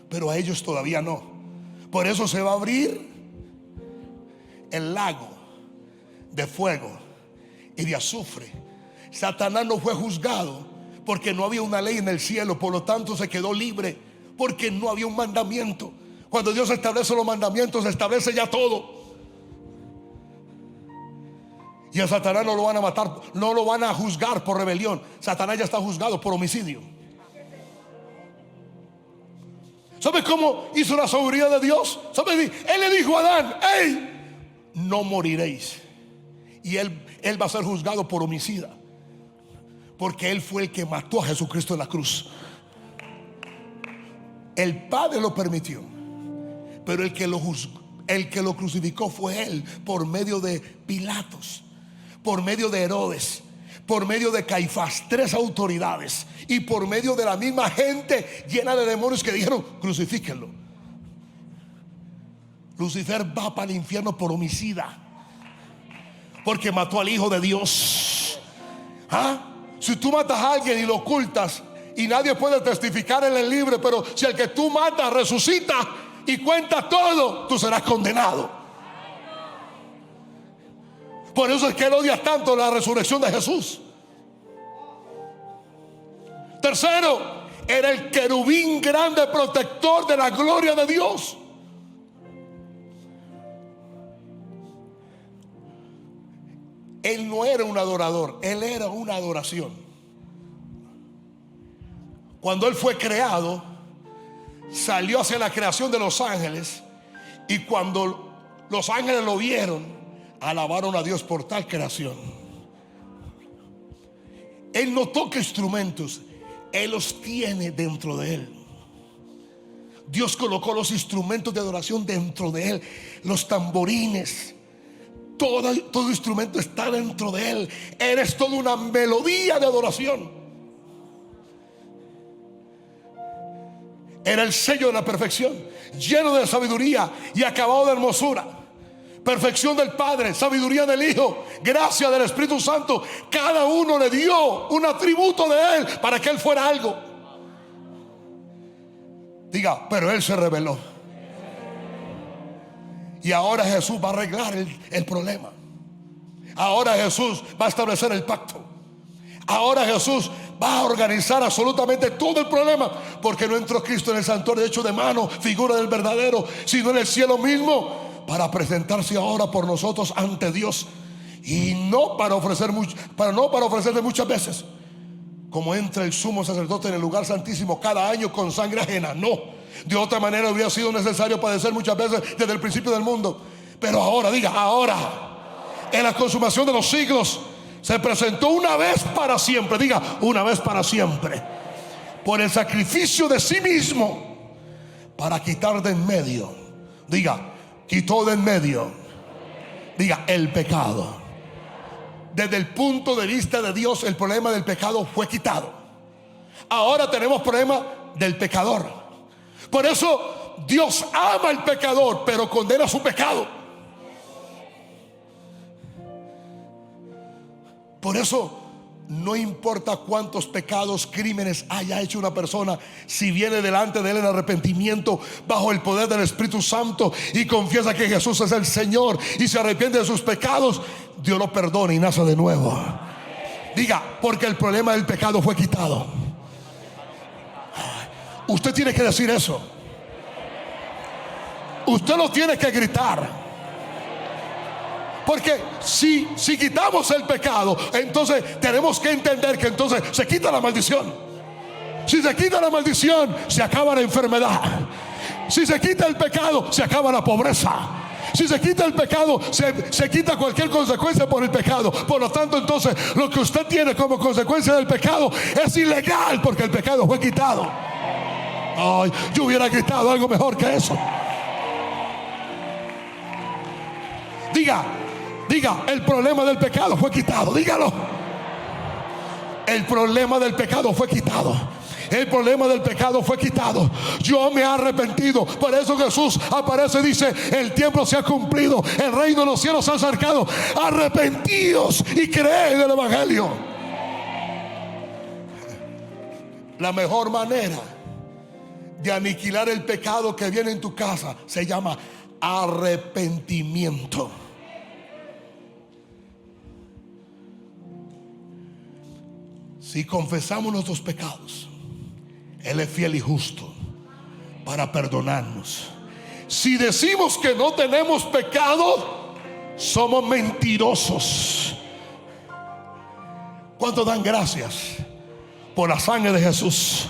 pero a ellos todavía no. Por eso se va a abrir el lago de fuego y de azufre. Satanás no fue juzgado porque no había una ley en el cielo, por lo tanto se quedó libre porque no había un mandamiento. Cuando Dios establece los mandamientos, establece ya todo. Y a Satanás no lo van a matar, no lo van a juzgar por rebelión. Satanás ya está juzgado por homicidio. ¿Sabe cómo hizo la sabiduría de Dios? ¿Sabe? Él le dijo a Adán: hey, no moriréis. Y él va a ser juzgado por homicida, porque él fue el que mató a Jesucristo en la cruz. El Padre lo permitió, pero el que lo crucificó fue él, por medio de Pilatos, por medio de Herodes, por medio de Caifás, 3 autoridades, y por medio de la misma gente llena de demonios que dijeron: crucifíquenlo. Lucifer va para el infierno por homicida, porque mató al Hijo de Dios. Si tú matas a alguien y lo ocultas y nadie puede testificar en el libro, pero si el que tú matas resucita y cuenta todo, tú serás condenado. Por eso es que él odia tanto la resurrección de Jesús. Tercero, era el querubín grande protector de la gloria de Dios. Él no era un adorador, él era una adoración. Cuando él fue creado, salió hacia la creación de los ángeles, y cuando los ángeles lo vieron, alabaron a Dios por tal creación. Él no toca instrumentos, él los tiene dentro de él. Dios colocó los instrumentos de adoración dentro de él, los tamborines. Todo instrumento está dentro de él. Eres toda una melodía de adoración. Era el sello de la perfección, lleno de sabiduría y acabado de hermosura. Perfección del Padre, sabiduría del Hijo, gracia del Espíritu Santo. Cada uno le dio un atributo de él para que él fuera algo. Diga: pero él se rebeló. Y ahora Jesús va a arreglar el problema. Ahora Jesús va a establecer el pacto. Ahora Jesús va a organizar absolutamente todo el problema, porque no entró Cristo en el santuario hecho de mano, figura del verdadero, sino en el cielo mismo, para presentarse ahora por nosotros ante Dios. Y no para ofrecerle muchas veces, como entra el sumo sacerdote en el lugar santísimo cada año con sangre ajena. No, de otra manera hubiera sido necesario padecer muchas veces desde el principio del mundo. Pero ahora, diga ahora, en la consumación de los siglos, se presentó una vez para siempre. Diga: una vez para siempre, por el sacrificio de sí mismo, para quitar de en medio. Diga: quitó de en medio. Diga: el pecado. desde el punto de vista de Dios, el problema del pecado fue quitado. Ahora tenemos problema del pecador. Por eso Dios ama al pecador, pero condena su pecado. Por eso no importa cuántos pecados, crímenes haya hecho una persona, si viene delante de él en arrepentimiento bajo el poder del Espíritu Santo y confiesa que Jesús es el Señor y se arrepiente de sus pecados, Dios lo perdona y nace de nuevo. Diga, porque el problema del pecado fue quitado. Usted tiene que decir eso. Usted lo tiene que gritar. Porque si quitamos el pecado, entonces tenemos que entender que entonces se quita la maldición. Si se quita la maldición, se acaba la enfermedad. Si se quita el pecado, se acaba la pobreza. Si se quita el pecado, se quita cualquier consecuencia por el pecado. Por lo tanto, entonces lo que usted tiene como consecuencia del pecado es ilegal, porque el pecado fue quitado. Ay, yo hubiera gritado algo mejor que eso. Diga, el problema del pecado fue quitado. Dígalo. El problema del pecado fue quitado. El problema del pecado fue quitado. Yo me he arrepentido. Por eso Jesús aparece y dice: el tiempo se ha cumplido, el reino de los cielos se ha acercado. Arrepentíos y creed en el evangelio. La mejor manera de aniquilar el pecado que viene en tu casa se llama arrepentimiento. Si confesamos nuestros pecados, Él es fiel y justo para perdonarnos. Si decimos que no tenemos pecado, somos mentirosos. ¿Cuántos dan gracias por la sangre de Jesús?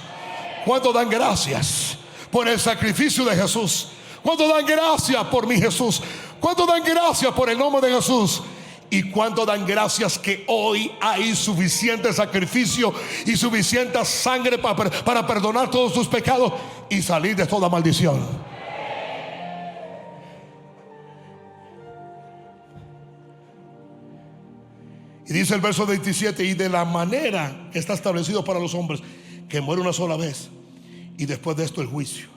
¿Cuántos dan gracias por el sacrificio de Jesús? ¿Cuántos dan gracias por mi Jesús? ¿Cuántos dan gracias por el nombre de Jesús? ¿Y cuánto dan gracias que hoy hay suficiente sacrificio y suficiente sangre para perdonar todos tus pecados y salir de toda maldición? Y dice el verso 27: y de la manera que está establecido para los hombres, que muere una sola vez y después de esto el juicio,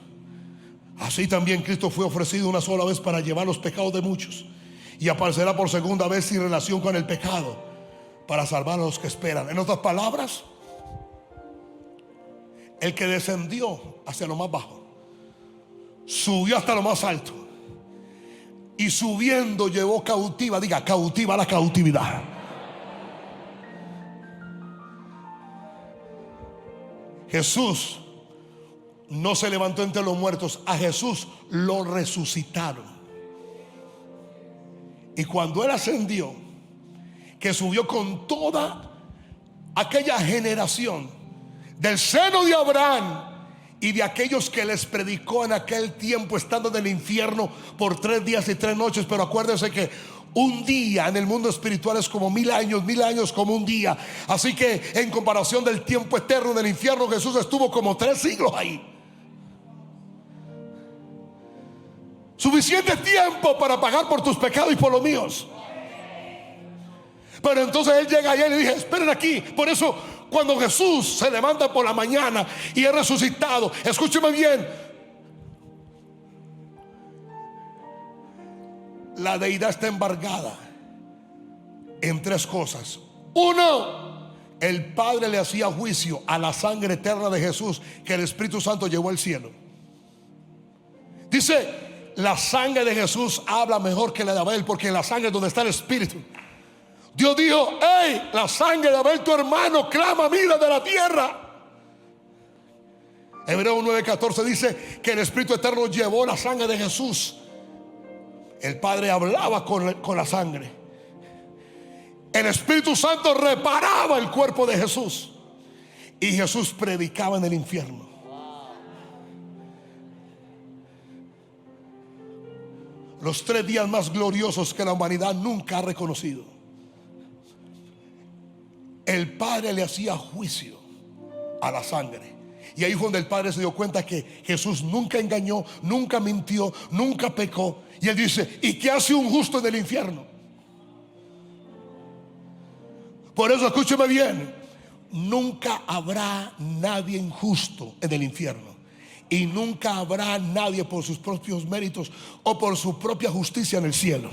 así también Cristo fue ofrecido una sola vez para llevar los pecados de muchos, y aparecerá por segunda vez sin relación con el pecado para salvar a los que esperan. En otras palabras, el que descendió hacia lo más bajo subió hasta lo más alto, y subiendo llevó cautiva, diga, cautiva la cautividad. Jesús no se levantó entre los muertos, a Jesús lo resucitaron. Y cuando Él ascendió, que subió con toda aquella generación del seno de Abraham y de aquellos que les predicó en aquel tiempo, estando en el infierno por 3 días y 3 noches. Pero acuérdense que un día en el mundo espiritual es como 1000 años, 1000 años como un día. Así que en comparación del tiempo eterno del infierno, Jesús estuvo como 3 siglos ahí. Suficiente tiempo para pagar por tus pecados y por los míos. Pero entonces Él llega allá y le dije: esperen aquí. Por eso cuando Jesús se levanta por la mañana y es resucitado, escúcheme bien, la deidad está embargada en 3 cosas. Uno, el Padre le hacía juicio a la sangre eterna de Jesús que el Espíritu Santo llevó al cielo. Dice: la sangre de Jesús habla mejor que la de Abel, porque en la sangre es donde está el Espíritu. Dios dijo: hey, la sangre de Abel tu hermano clama a mí desde la tierra. Hebreos 9:14 dice que el Espíritu Eterno llevó la sangre de Jesús. El Padre hablaba con la sangre. El Espíritu Santo reparaba el cuerpo de Jesús, y Jesús predicaba en el infierno. Los 3 días más gloriosos que la humanidad nunca ha reconocido. El Padre le hacía juicio a la sangre, y ahí fue donde el Padre se dio cuenta que Jesús nunca engañó, nunca mintió, nunca pecó. Y Él dice: ¿y qué hace un justo en el infierno? Por eso escúcheme bien, nunca habrá nadie injusto en el infierno. Y nunca habrá nadie por sus propios méritos o por su propia justicia en el cielo.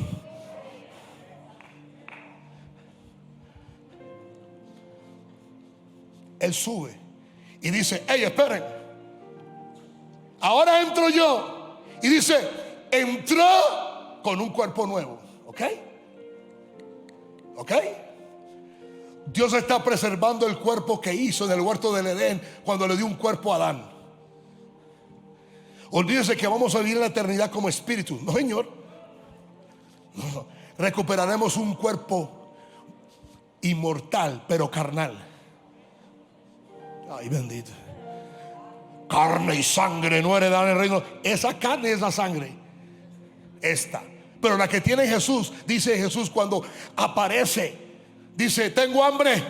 Él sube y dice: hey, esperen, ahora entro yo. Y dice: entró con un cuerpo nuevo. ¿Ok? ¿Ok? Dios está preservando el cuerpo que hizo en el huerto del Edén cuando le dio un cuerpo a Adán. Olvídense que vamos a vivir la eternidad como espíritu. No, señor. No. Recuperaremos un cuerpo inmortal, pero carnal. Ay, bendito. Carne y sangre no heredan el reino. Esa carne es la sangre. Esta. Pero la que tiene Jesús, dice Jesús cuando aparece, dice: tengo hambre.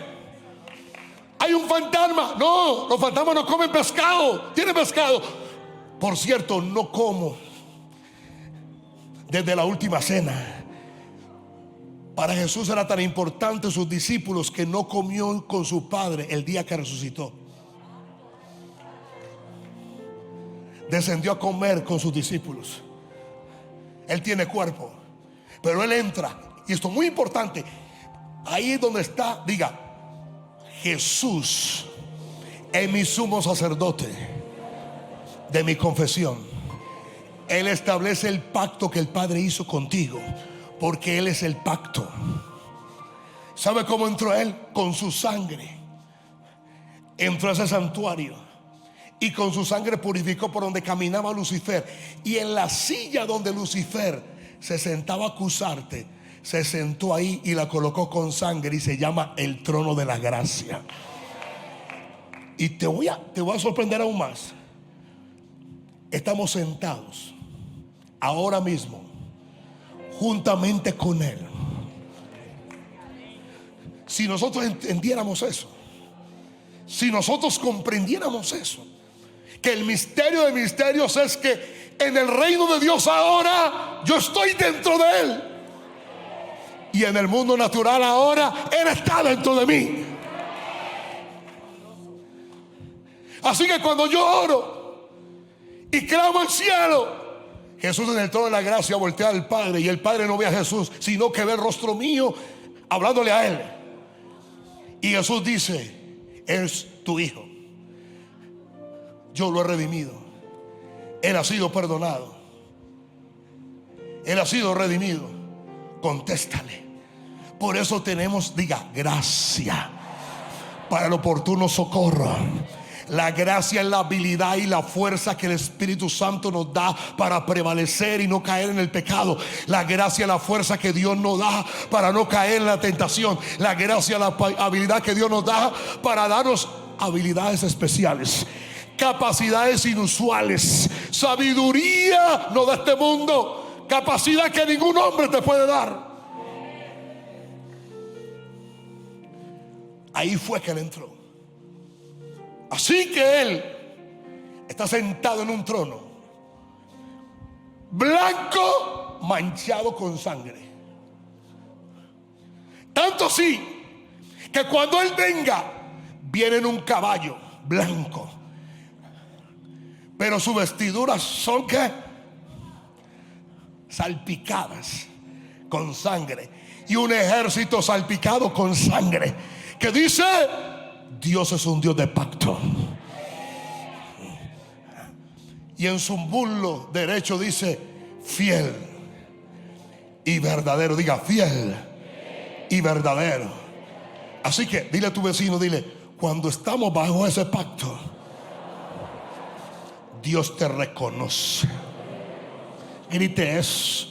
Hay un fantasma. No, los fantasmas no comen pescado. Tienen pescado. Por cierto, no como desde la última cena. Para Jesús era tan importante sus discípulos que no comió con su Padre el día que resucitó. Descendió a comer con sus discípulos. Él tiene cuerpo, pero Él entra. Y esto es muy importante. Ahí es donde está, diga: Jesús es mi sumo sacerdote de mi confesión. Él establece el pacto que el Padre hizo contigo, porque Él es el pacto. ¿Sabe cómo entró Él? Con su sangre. Entró a ese santuario y con su sangre purificó por donde caminaba Lucifer. Y en la silla donde Lucifer se sentaba a acusarte, se sentó ahí y la colocó con sangre, y se llama el trono de la gracia. Y te voy a sorprender aún más. Estamos sentados ahora mismo juntamente con Él. Si nosotros entendiéramos eso, si nosotros comprendiéramos eso, que el misterio de misterios es que en el reino de Dios ahora yo estoy dentro de Él, y en el mundo natural ahora Él está dentro de mí. Así que cuando yo oro y clamo al cielo, Jesús en el trono de la gracia voltea al Padre, y el Padre no ve a Jesús, sino que ve el rostro mío hablándole a Él. Y Jesús dice: es tu hijo, yo lo he redimido, Él ha sido perdonado, Él ha sido redimido. Contéstale. Por eso tenemos, diga, gracia para el oportuno socorro. La gracia es la habilidad y la fuerza que el Espíritu Santo nos da para prevalecer y no caer en el pecado. La gracia es la fuerza que Dios nos da para no caer en la tentación. La gracia es la habilidad que Dios nos da para darnos habilidades especiales, capacidades inusuales, sabiduría no de este mundo, capacidad que ningún hombre te puede dar. Ahí fue que Él entró. Así que Él está sentado en un trono blanco, manchado con sangre. Tanto así que cuando Él venga, viene en un caballo blanco, pero sus vestiduras son ¿qué? Salpicadas con sangre. Y un ejército salpicado con sangre, que dice: Dios es un Dios de pacto. Y en su muslo derecho dice: fiel y verdadero. Diga: fiel y verdadero. Así que dile a tu vecino, dile: cuando estamos bajo ese pacto, Dios te reconoce. Grite eso.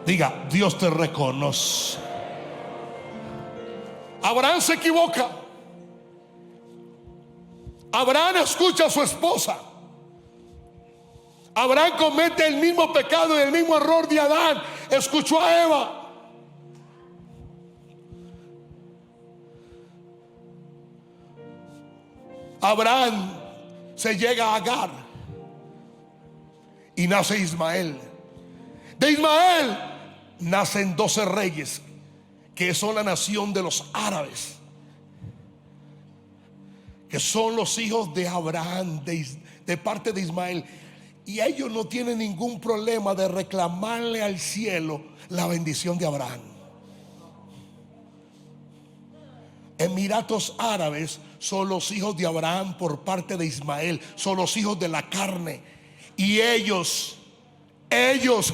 Diga: Dios te reconoce. Abraham se equivoca. Abraham escucha a su esposa. Abraham comete el mismo pecado y el mismo error de Adán. Escuchó a Eva. Abraham se llega a Agar y nace Ismael. De Ismael nacen 12 reyes que son la nación de los árabes, que son los hijos de Abraham, de parte de Ismael. Y ellos no tienen ningún problema de reclamarle al cielo la bendición de Abraham. Emiratos Árabes son los hijos de Abraham por parte de Ismael, son los hijos de la carne. Y ellos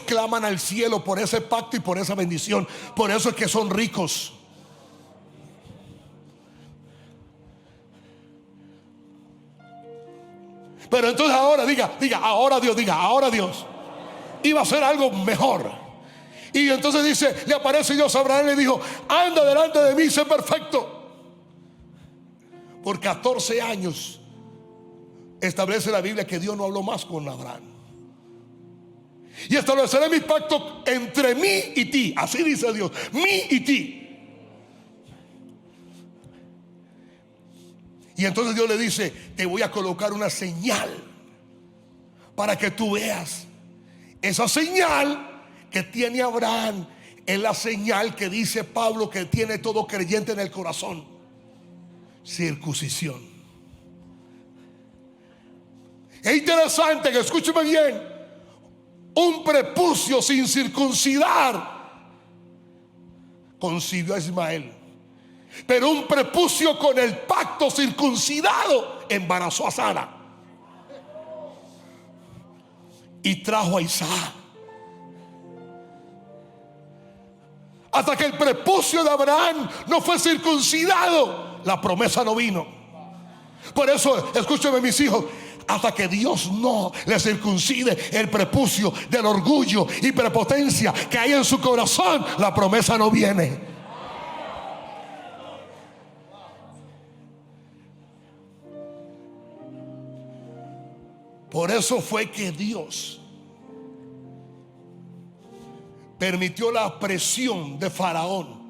claman al cielo por ese pacto y por esa bendición. Por eso es que son ricos. Pero entonces ahora ahora Dios iba a hacer algo mejor. Y entonces dice, le aparece Dios a Abraham y le dijo: anda delante de mí, sé perfecto. Por 14 años establece la Biblia que Dios no habló más con Abraham. Y estableceré mi pacto entre mí y ti. Así dice Dios, mí y ti. Y entonces Dios le dice: te voy a colocar una señal para que tú veas. Esa señal que tiene Abraham es la señal que dice Pablo que tiene todo creyente en el corazón: circuncisión. Es interesante que, escúcheme bien, un prepucio sin circuncidar concibió a Ismael, pero un prepucio con el pacto circuncidado embarazó a Sara y trajo a Isaac. Hasta que el prepucio de Abraham no fue circuncidado, la promesa no vino. Por eso, escúcheme mis hijos, hasta que Dios no le circuncide el prepucio del orgullo y prepotencia que hay en su corazón, la promesa no viene. Por eso fue que Dios permitió la presión de Faraón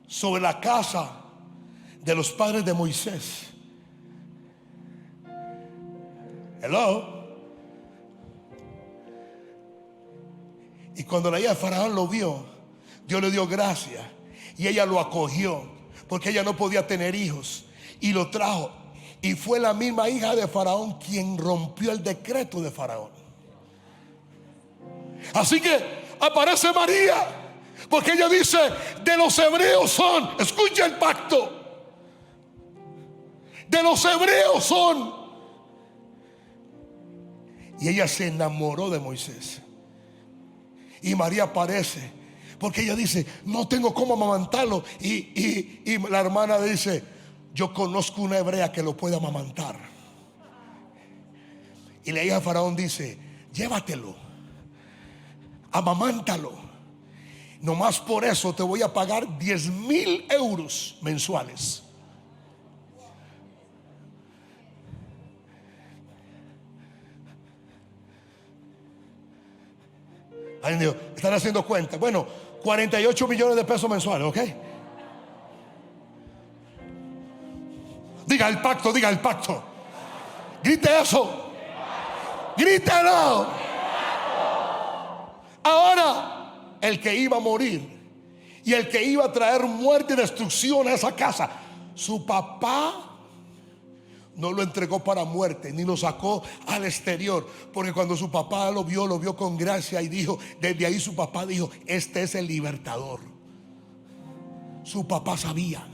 sobre la casa de los padres de Moisés. Hello. Y cuando la hija de Faraón lo vio, Dios le dio gracia y ella lo acogió, porque ella no podía tener hijos, y lo trajo. Y fue la misma hija de Faraón quien rompió el decreto de Faraón. Así que aparece María, porque ella dice: de los hebreos son, escucha el pacto, de los hebreos son. Y ella se enamoró de Moisés. Y María aparece porque ella dice: no tengo cómo amamantarlo. Y la hermana dice: yo conozco una hebrea que lo puede amamantar. Y la hija de Faraón dice: llévatelo, amamántalo. Nomás por eso te voy a pagar 10,000 euros mensuales. Ay, Dios, están haciendo cuenta. Bueno, 48 millones de pesos mensuales, ¿ok? Diga el pacto, diga el pacto. Grite eso. Grítelo. Ahora, el que iba a morir y el que iba a traer muerte y destrucción a esa casa, su papá no lo entregó para muerte, ni lo sacó al exterior, porque cuando su papá lo vio con gracia y dijo, desde ahí su papá dijo: este es el libertador. Su papá sabía.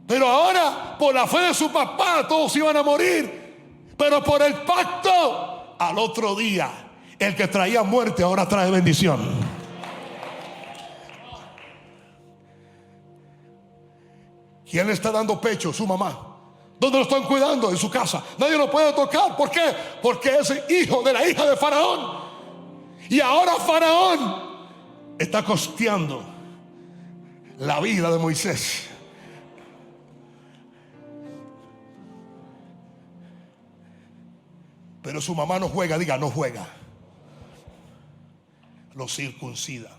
Pero ahora, por la fe de su papá, todos iban a morir. Pero por el pacto, al otro día, el que traía muerte ahora trae bendición. ¿Quién le está dando pecho? Su mamá. ¿Dónde lo están cuidando? En su casa. Nadie lo puede tocar. ¿Por qué? Porque es hijo de la hija de Faraón. Y ahora Faraón está costeando la vida de Moisés. Pero su mamá no juega, diga, no juega. Lo circuncida.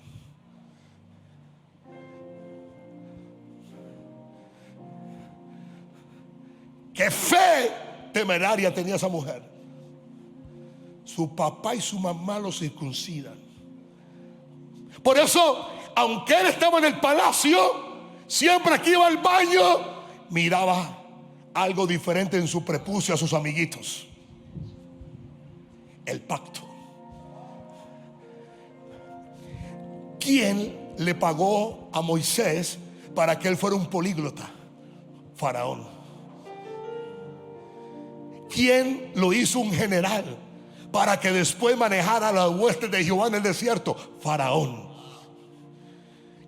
¡Qué fe temeraria tenía esa mujer! Su papá y su mamá lo circuncidan. Por eso, aunque él estaba en el palacio, siempre que iba al baño, miraba algo diferente en su prepucio a sus amiguitos. El pacto. ¿Quién le pagó a Moisés para que él fuera un políglota? Faraón. ¿Quién lo hizo un general para que después manejara las huestes de Jehová en el desierto? Faraón.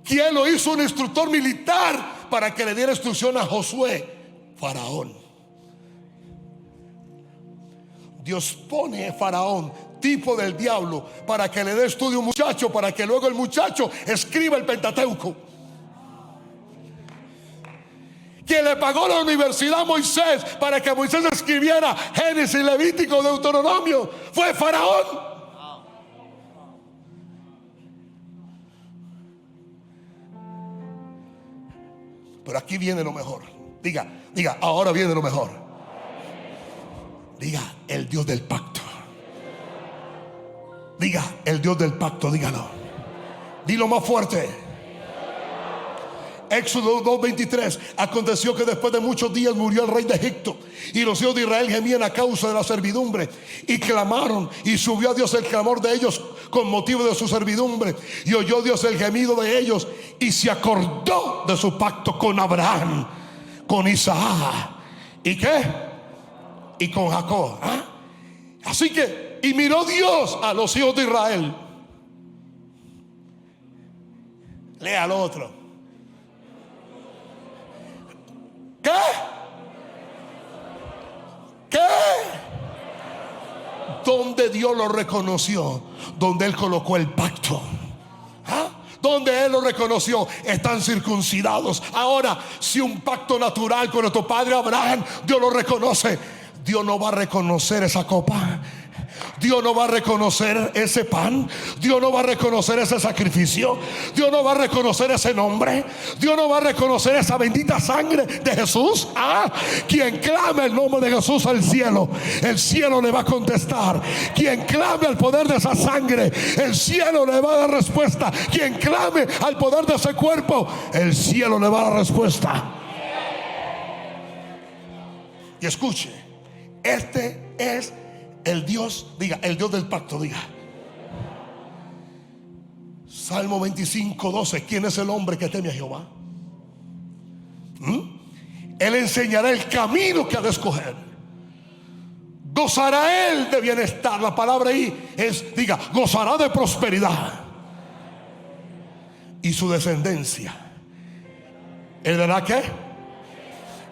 ¿Quién lo hizo un instructor militar para que le diera instrucción a Josué? Faraón. Dios pone a Faraón, tipo del diablo, para que le dé estudio a un muchacho, para que luego el muchacho escriba el Pentateuco. Quien le pagó la universidad a Moisés para que Moisés escribiera Génesis, Levítico, Deuteronomio, fue Faraón. Pero aquí viene lo mejor. Diga, ahora viene lo mejor. Diga, el Dios del pacto. Diga, el Dios del pacto, dígalo. Dilo más fuerte. Éxodo 2:23. Aconteció que después de muchos días murió el rey de Egipto, y los hijos de Israel gemían a causa de la servidumbre, y clamaron, y subió a Dios el clamor de ellos con motivo de su servidumbre, y oyó Dios el gemido de ellos, y se acordó de su pacto con Abraham, con Isaac, ¿y qué? Y con Jacob. Así que, y miró Dios a los hijos de Israel. Lea al otro. ¿Qué? ¿Qué? Donde Dios lo reconoció, donde Él colocó el pacto. Donde Él lo reconoció, están circuncidados. Ahora, si un pacto natural con nuestro padre Abraham, Dios lo reconoce, Dios no va a reconocer esa copa. Dios no va a reconocer ese pan. Dios no va a reconocer ese sacrificio. Dios no va a reconocer ese nombre. Dios no va a reconocer esa bendita sangre de Jesús. Quien clame el nombre de Jesús al cielo, el cielo le va a contestar. Quien clame al poder de esa sangre, el cielo le va a dar respuesta. Quien clame al poder de ese cuerpo, el cielo le va a dar respuesta. Y escuche, este es el Dios, diga, el Dios del pacto, diga. Salmo 25:12. ¿Quién es el hombre que teme a Jehová? Él enseñará el camino que ha de escoger. Gozará él de bienestar. La palabra ahí es, diga, gozará de prosperidad. Y su descendencia heredará ¿qué?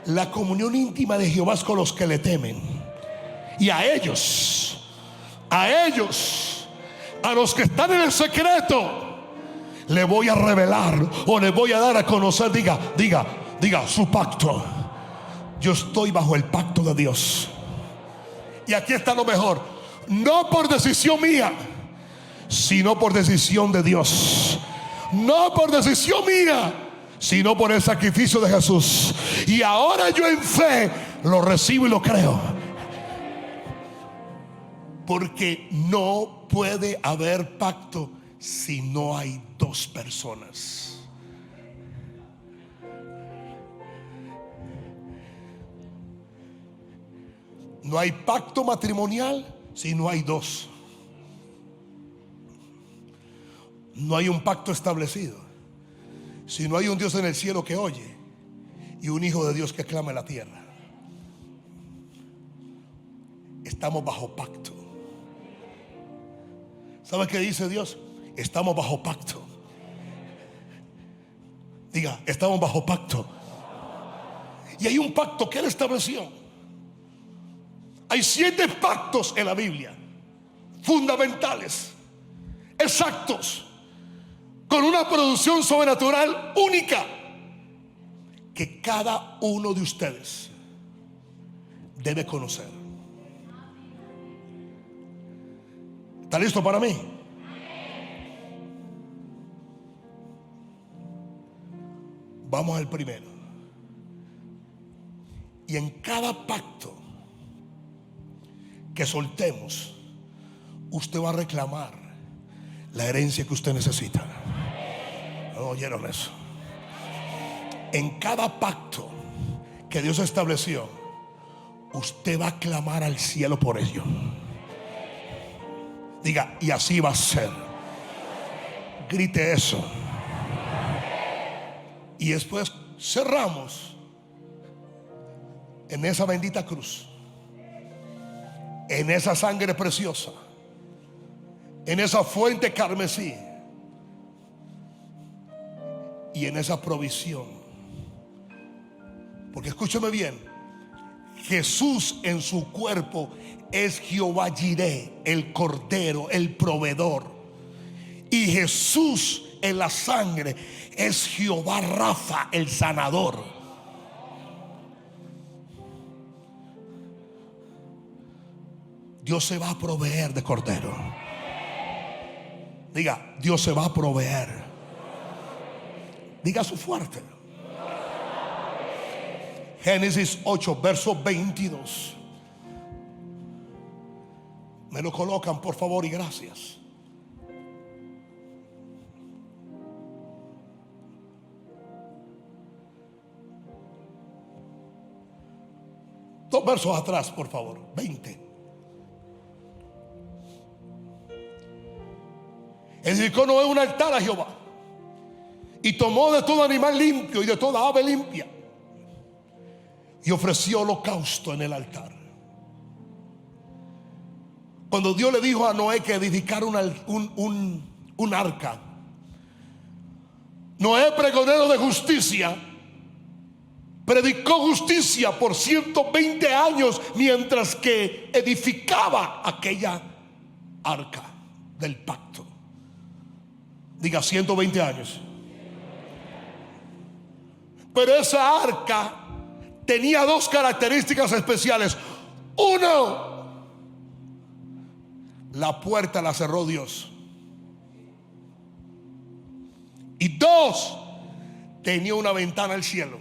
La comunión íntima de Jehová es con los que le temen. Y a ellos, a los que están en el secreto, le voy a revelar, o le voy a dar a conocer, diga su pacto. Yo estoy bajo el pacto de Dios. Y aquí está lo mejor. No por decisión mía, sino por decisión de Dios. No por decisión mía, sino por el sacrificio de Jesús. Y ahora yo en fe lo recibo y lo creo. Porque no puede haber pacto si no hay dos personas. No hay pacto matrimonial si no hay dos. No hay un pacto establecido si no hay un Dios en el cielo que oye y un hijo de Dios que clama en la tierra. Estamos bajo pacto. ¿Sabe qué dice Dios? Estamos bajo pacto. Diga, estamos bajo pacto. Y hay un pacto que Él estableció. Hay 7 pactos en la Biblia, fundamentales, exactos, con una producción sobrenatural única, que cada uno de ustedes debe conocer. ¿Está listo para mí? Vamos al primero. Y en cada pacto que soltemos, usted va a reclamar la herencia que usted necesita. No oyeron eso. En cada pacto que Dios estableció, usted va a clamar al cielo por ello. Diga, y así va a ser. Grite eso. Y después cerramos en esa bendita cruz, en esa sangre preciosa, en esa fuente carmesí y en esa provisión. Porque escúcheme bien, Jesús en su cuerpo es Jehová Jireh, el Cordero, el proveedor. Y Jesús en la sangre es Jehová Rafa, el sanador. Dios se va a proveer de cordero. Diga, Dios se va a proveer. Diga su fuerte. Génesis 8, verso 22. Me lo colocan, por favor, y gracias. Dos versos atrás, por favor. 20. Edificó Noé un altar a Jehová y tomó de todo animal limpio y de toda ave limpia y ofreció holocausto en el altar. Cuando Dios le dijo a Noé que edificara un arca, Noé, pregonero de justicia, predicó justicia por 120 años mientras que edificaba aquella arca del pacto. Diga, 120 años. Pero esa arca tenía dos características especiales. Uno, la puerta la cerró Dios. Y dos, tenía una ventana al cielo.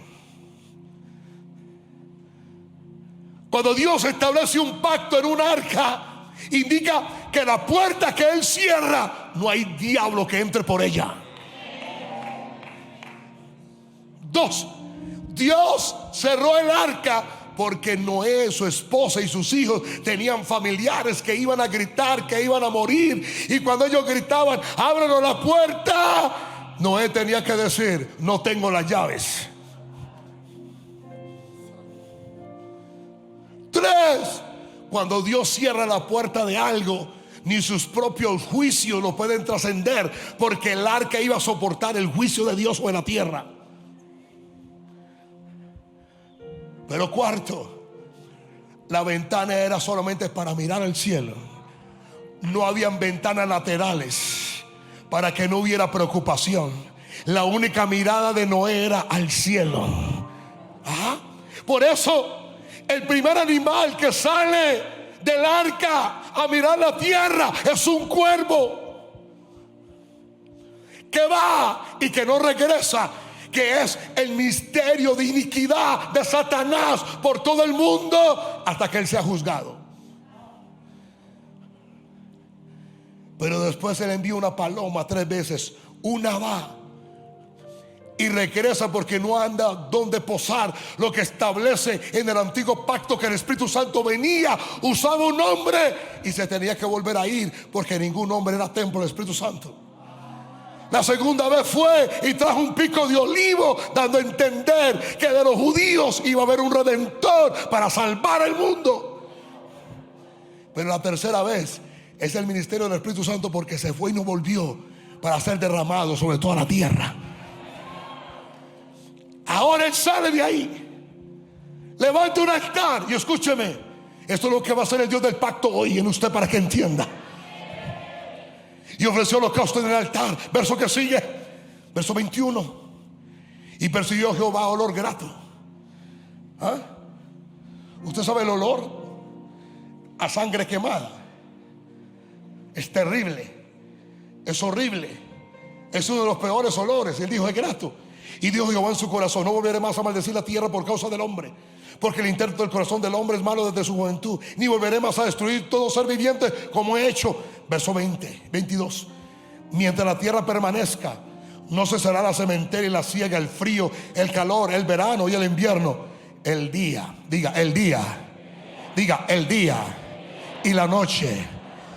Cuando Dios establece un pacto en un arca, indica que la puerta que Él cierra, no hay diablo que entre por ella. Dos, Dios cerró el arca porque Noé, su esposa y sus hijos tenían familiares que iban a gritar, que iban a morir. Y cuando ellos gritaban, ábranos la puerta, Noé tenía que decir, no tengo las llaves. Tres, cuando Dios cierra la puerta de algo, ni sus propios juicios lo pueden trascender, porque el arca iba a soportar el juicio de Dios sobre la tierra. Pero cuarto, la ventana era solamente para mirar al cielo. No habían ventanas laterales para que no hubiera preocupación. La única mirada de Noé era al cielo. ¿Ah? Por eso el primer animal que sale del arca a mirar la tierra es un cuervo que va y que no regresa, que es el misterio de iniquidad de Satanás por todo el mundo hasta que él sea juzgado. Pero después se le envía una paloma 3 veces. Una va y regresa porque no anda donde posar. Lo que establece en el antiguo pacto que el Espíritu Santo venía, usaba un hombre y se tenía que volver a ir, porque ningún hombre era templo del Espíritu Santo. La segunda vez fue y trajo un pico de olivo, dando a entender que de los judíos iba a haber un redentor para salvar el mundo. Pero la tercera vez es el ministerio del Espíritu Santo, porque se fue y no volvió, para ser derramado sobre toda la tierra. Ahora él sale de ahí, levanta un altar. Y escúcheme, esto es lo que va a hacer el Dios del pacto hoy en usted, para que entienda. Y ofreció holocausto en el altar. Verso que sigue, verso 21. Y percibió Jehová olor grato. ¿Ah? Usted sabe el olor a sangre quemada. Es terrible, es horrible, es uno de los peores olores. Él dijo, es grato. Y dijo Jehová en su corazón, no volveré más a maldecir la tierra por causa del hombre, porque el intento del corazón del hombre es malo desde su juventud. Ni volveré más a destruir todo ser viviente como he hecho. Verso 22. Mientras la tierra permanezca, No cesará la sementera y la siega, el frío, el calor, el verano y el invierno. El día, diga el día, diga el día y la noche.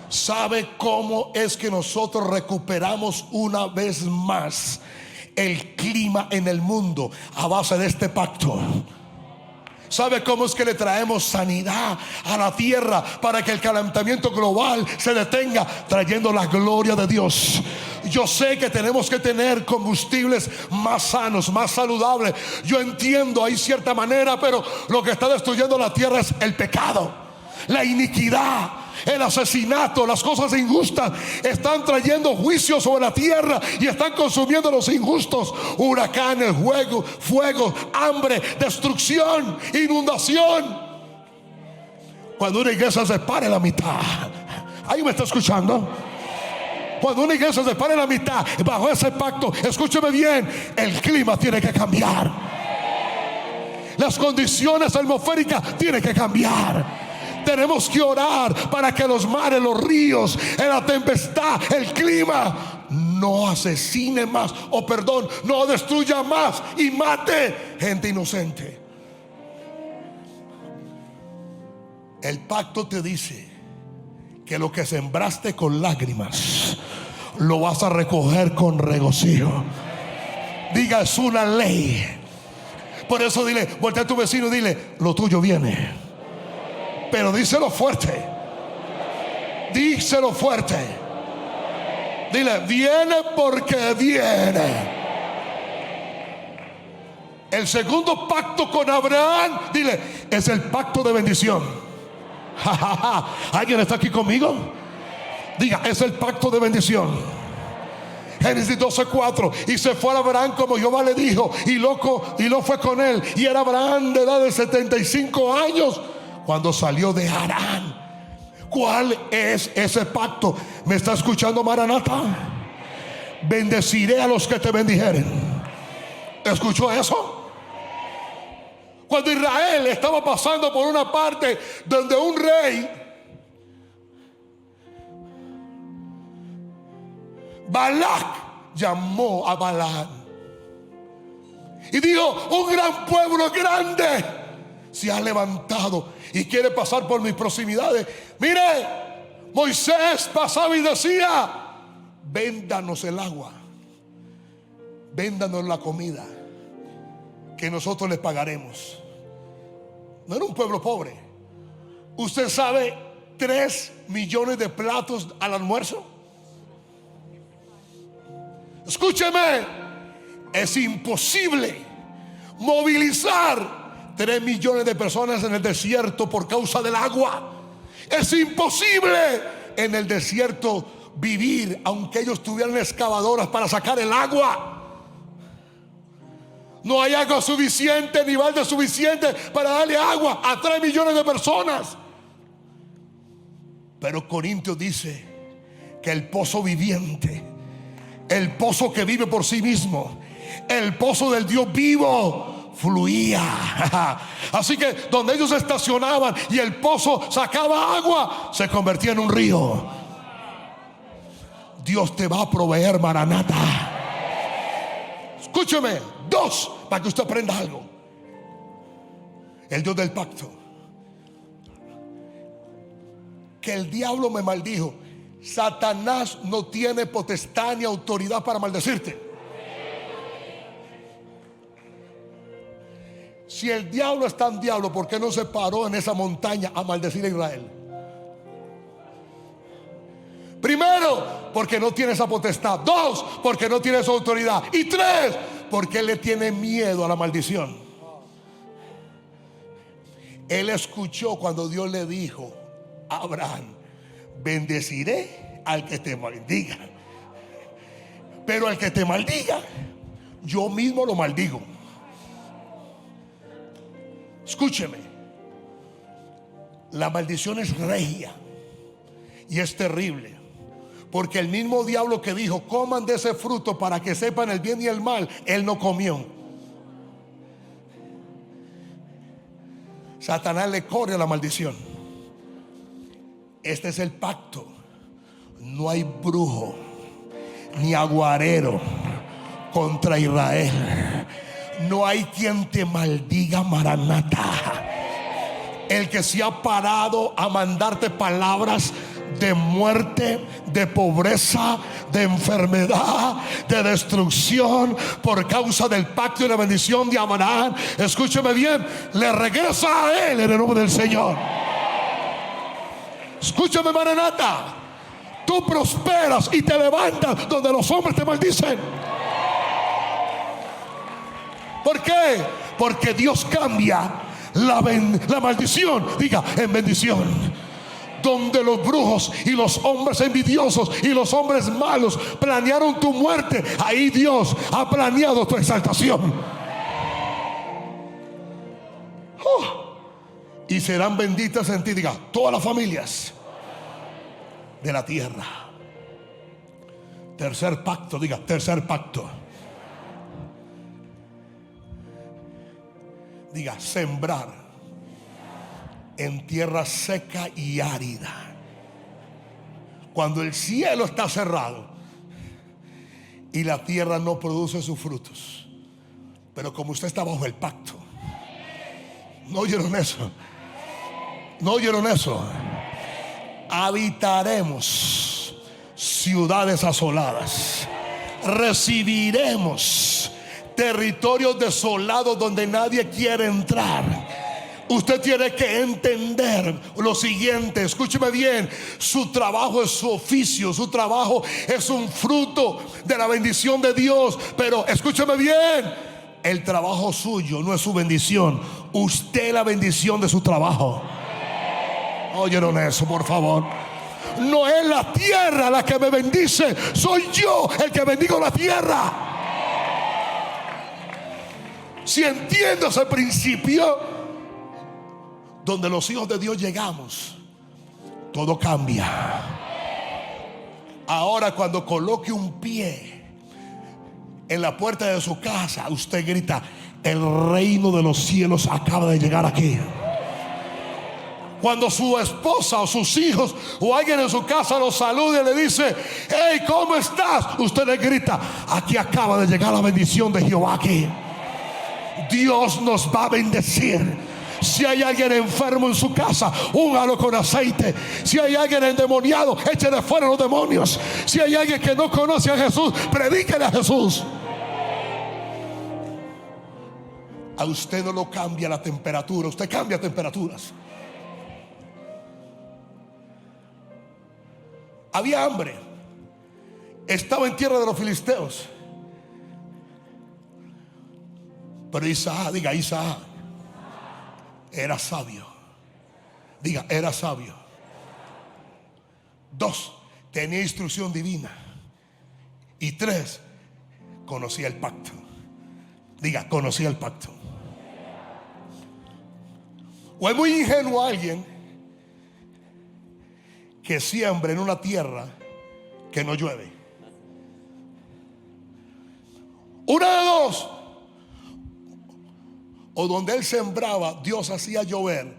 ¿Sabe cómo es que nosotros recuperamos una vez más el clima en el mundo? A base de este pacto. ¿Sabe cómo es que le traemos sanidad a la tierra para que el calentamiento global se detenga? Trayendo la gloria de Dios. Yo sé que tenemos que tener combustibles más sanos, más saludables. Yo entiendo, hay cierta manera, pero lo que está destruyendo la tierra es el pecado, la iniquidad, el asesinato, las cosas injustas. Están trayendo juicio sobre la tierra y están consumiendo a los injustos. Huracanes, fuego, hambre, destrucción, inundación. Cuando una iglesia se para en la mitad, ¿alguien me está escuchando? Cuando una iglesia se para en la mitad bajo ese pacto, escúcheme bien, el clima tiene que cambiar. Las condiciones atmosféricas tienen que cambiar. Tenemos que orar para que los mares, los ríos, en la tempestad, el clima no asesine más, o perdón, no destruya más y mate gente inocente. El pacto te dice que lo que sembraste con lágrimas lo vas a recoger con regocijo. Diga, es una ley. Por eso dile, voltea a tu vecino y dile, lo tuyo viene. Pero díselo fuerte. Díselo fuerte. Dile, viene porque viene. El segundo pacto con Abraham, dile, es el pacto de bendición. ¿Alguien está aquí conmigo? Diga, es el pacto de bendición. Génesis 12:4. Y se fue a Abraham como Jehová le dijo, y Lot fue con él. Y era Abraham de edad de 75 años cuando salió de Harán. ¿Cuál es ese pacto? ¿Me está escuchando, Maranata? Bendeciré a los que te bendijeren. ¿Escuchó eso? Cuando Israel estaba pasando por una parte donde un rey, Balac, llamó a Balaam y dijo, un gran pueblo grande se ha levantado y quiere pasar por mis proximidades. Mire, Moisés pasaba y decía, véndanos el agua, véndanos la comida, que nosotros les pagaremos. No era un pueblo pobre. Usted sabe, 3 millones de platos al almuerzo. Escúcheme, es imposible movilizar 3 millones de personas en el desierto por causa del agua. Es imposible en el desierto vivir, aunque ellos tuvieran excavadoras para sacar el agua. No hay agua suficiente ni balde suficiente para darle agua a 3 millones de personas. Pero Corintios dice que el pozo viviente, el pozo que vive por sí mismo, el pozo del Dios vivo, fluía. Así que donde ellos estacionaban y el pozo sacaba agua, se convertía en un río. Dios te va a proveer, Maranata. Escúcheme, 2, para que usted aprenda algo. El Dios del pacto. Que el diablo me maldijo. Satanás no tiene potestad ni autoridad para maldecirte. Si el diablo es tan diablo, ¿por qué no se paró en esa montaña a maldecir a Israel? Primero, porque no tiene esa potestad. 2, porque no tiene esa autoridad. Y 3, porque él le tiene miedo a la maldición. Él escuchó cuando Dios le dijo a Abraham, bendeciré al que te maldiga, pero al que te maldiga, yo mismo lo maldigo. Escúcheme, la maldición es regia y es terrible, porque el mismo diablo que dijo, coman de ese fruto para que sepan el bien y el mal, él no comió. Satanás le corre la maldición. Este es el pacto. No hay brujo ni aguarero contra Israel. No hay quien te maldiga, Maranata. El que se ha parado a mandarte palabras de muerte, de pobreza, de enfermedad, de destrucción por causa del pacto y la bendición de Abraham, escúcheme bien, le regresa a él en el nombre del Señor. Escúchame, Maranata. Tú prosperas y te levantas donde los hombres te maldicen. ¿Por qué? Porque Dios cambia la maldición, diga, en bendición. Donde los brujos y los hombres envidiosos y los hombres malos planearon tu muerte, ahí Dios ha planeado tu exaltación. Y serán benditas en ti, diga, todas las familias de la tierra. Tercer pacto, diga, tercer pacto. Diga, sembrar en tierra seca y árida. Cuando el cielo está cerrado y la tierra no produce sus frutos, pero como usted está bajo el pacto, ¿no oyeron eso? ¿No oyeron eso? Habitaremos ciudades asoladas, recibiremos territorios desolados donde nadie quiere entrar. Usted tiene que entender lo siguiente, escúcheme bien, su trabajo es su oficio, su trabajo es un fruto de la bendición de Dios, pero escúcheme bien, el trabajo suyo no es su bendición, usted es la bendición de su trabajo. ¿Oyeron eso, por favor? No es la tierra la que me bendice, soy yo el que bendigo la tierra. Si entiendo ese principio, donde los hijos de Dios llegamos, todo cambia. Ahora, cuando coloque un pie en la puerta de su casa, usted grita, el reino de los cielos acaba de llegar aquí. Cuando su esposa o sus hijos o alguien en su casa lo salude y le dice, hey, ¿cómo estás? Usted le grita, aquí acaba de llegar la bendición de Jehová aquí. Dios nos va a bendecir. Si hay alguien enfermo en su casa, úngalo con aceite. Si hay alguien endemoniado, échele fuera los demonios. Si hay alguien que no conoce a Jesús, predíquele a Jesús. A usted no lo cambia la temperatura, usted cambia temperaturas. Había hambre, estaba en tierra de los filisteos, pero Isaac, diga, Isaac era sabio. Diga, era sabio. 2, tenía instrucción divina. Y 3, conocía el pacto. Diga, conocía el pacto. O es muy ingenuo alguien que siembra en una tierra que no llueve. Una de dos: o donde él sembraba, Dios hacía llover.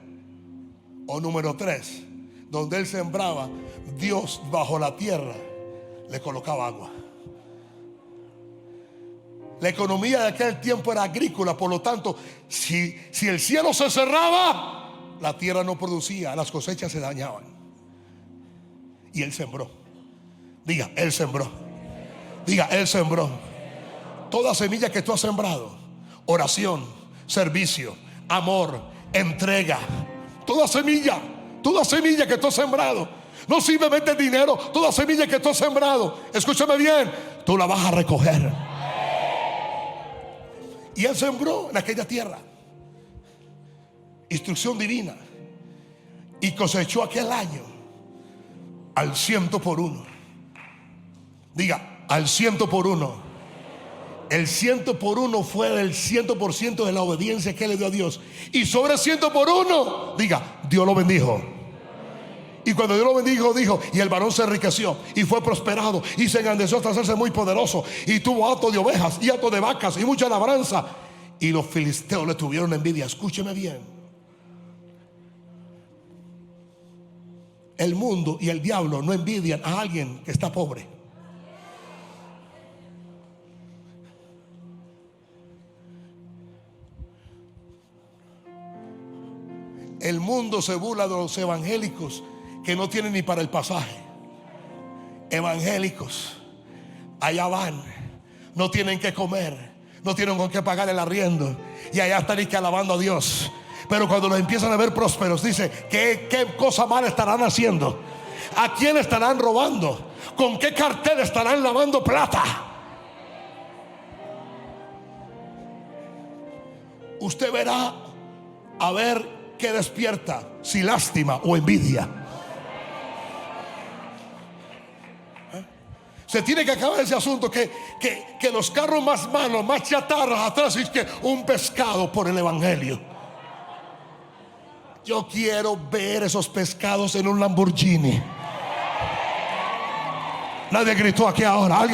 O número 3, donde él sembraba, Dios bajo la tierra le colocaba agua. La economía de aquel tiempo era agrícola, por lo tanto, si el cielo se cerraba, la tierra no producía, las cosechas se dañaban. Y él sembró. Diga, él sembró. Diga, él sembró. Toda semilla que tú has sembrado, oración, servicio, amor, entrega, toda semilla que tú has sembrado, no simplemente dinero, toda semilla que tú has sembrado, escúchame bien, tú la vas a recoger. Y él sembró en aquella tierra, instrucción divina, y cosechó aquel año al 100%. Diga, al 100%. El 100% fue el 100% de la obediencia que le dio a Dios. Y sobre el 100%, diga, Dios lo bendijo. Y cuando Dios lo bendijo, dijo, y el varón se enriqueció y fue prosperado y se engrandeció hasta hacerse muy poderoso, y tuvo hato de ovejas y hato de vacas y mucha labranza. Y los filisteos le tuvieron envidia. Escúcheme bien. El mundo y el diablo no envidian a alguien que está pobre. El mundo se burla de los evangélicos que no tienen ni para el pasaje. Evangélicos, allá van, no tienen que comer, no tienen con qué pagar el arriendo, y allá están y que alabando a Dios. Pero cuando los empiezan a ver prósperos, dice: ¿qué cosa mala estarán haciendo? ¿A quién estarán robando? ¿Con qué cartel estarán lavando plata? Usted verá a ver qué despierta, si lástima o envidia. Se tiene que acabar ese asunto que los carros más malos, más chatarras atrás, es que un pescado por el evangelio. Yo quiero ver esos pescados en un Lamborghini. Nadie gritó aquí ahora.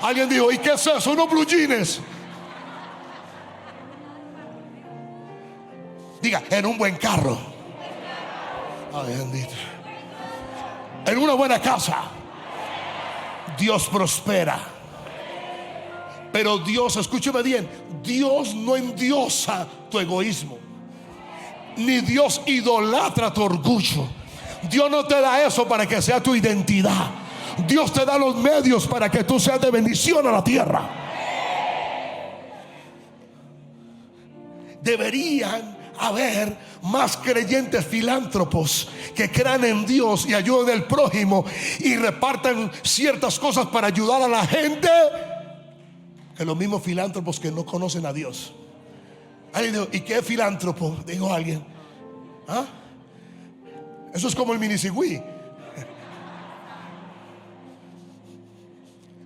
Alguien dijo: ¿y qué es eso? Unos blue jeans. Diga: en un buen carro. Ay, bendito. En una buena casa. Dios prospera. Pero Dios, escúcheme bien, Dios no endiosa tu egoísmo, ni Dios idolatra tu orgullo. Dios no te da eso para que sea tu identidad. Dios te da los medios para que tú seas de bendición a la tierra. Deberían haber más creyentes filántropos que crean en Dios y ayuden al prójimo y repartan ciertas cosas para ayudar a la gente, que los mismos filántropos que no conocen a Dios. Alguien dijo: ¿y qué es filántropo? Dijo alguien. ¿Ah? Eso es como el minisigüí.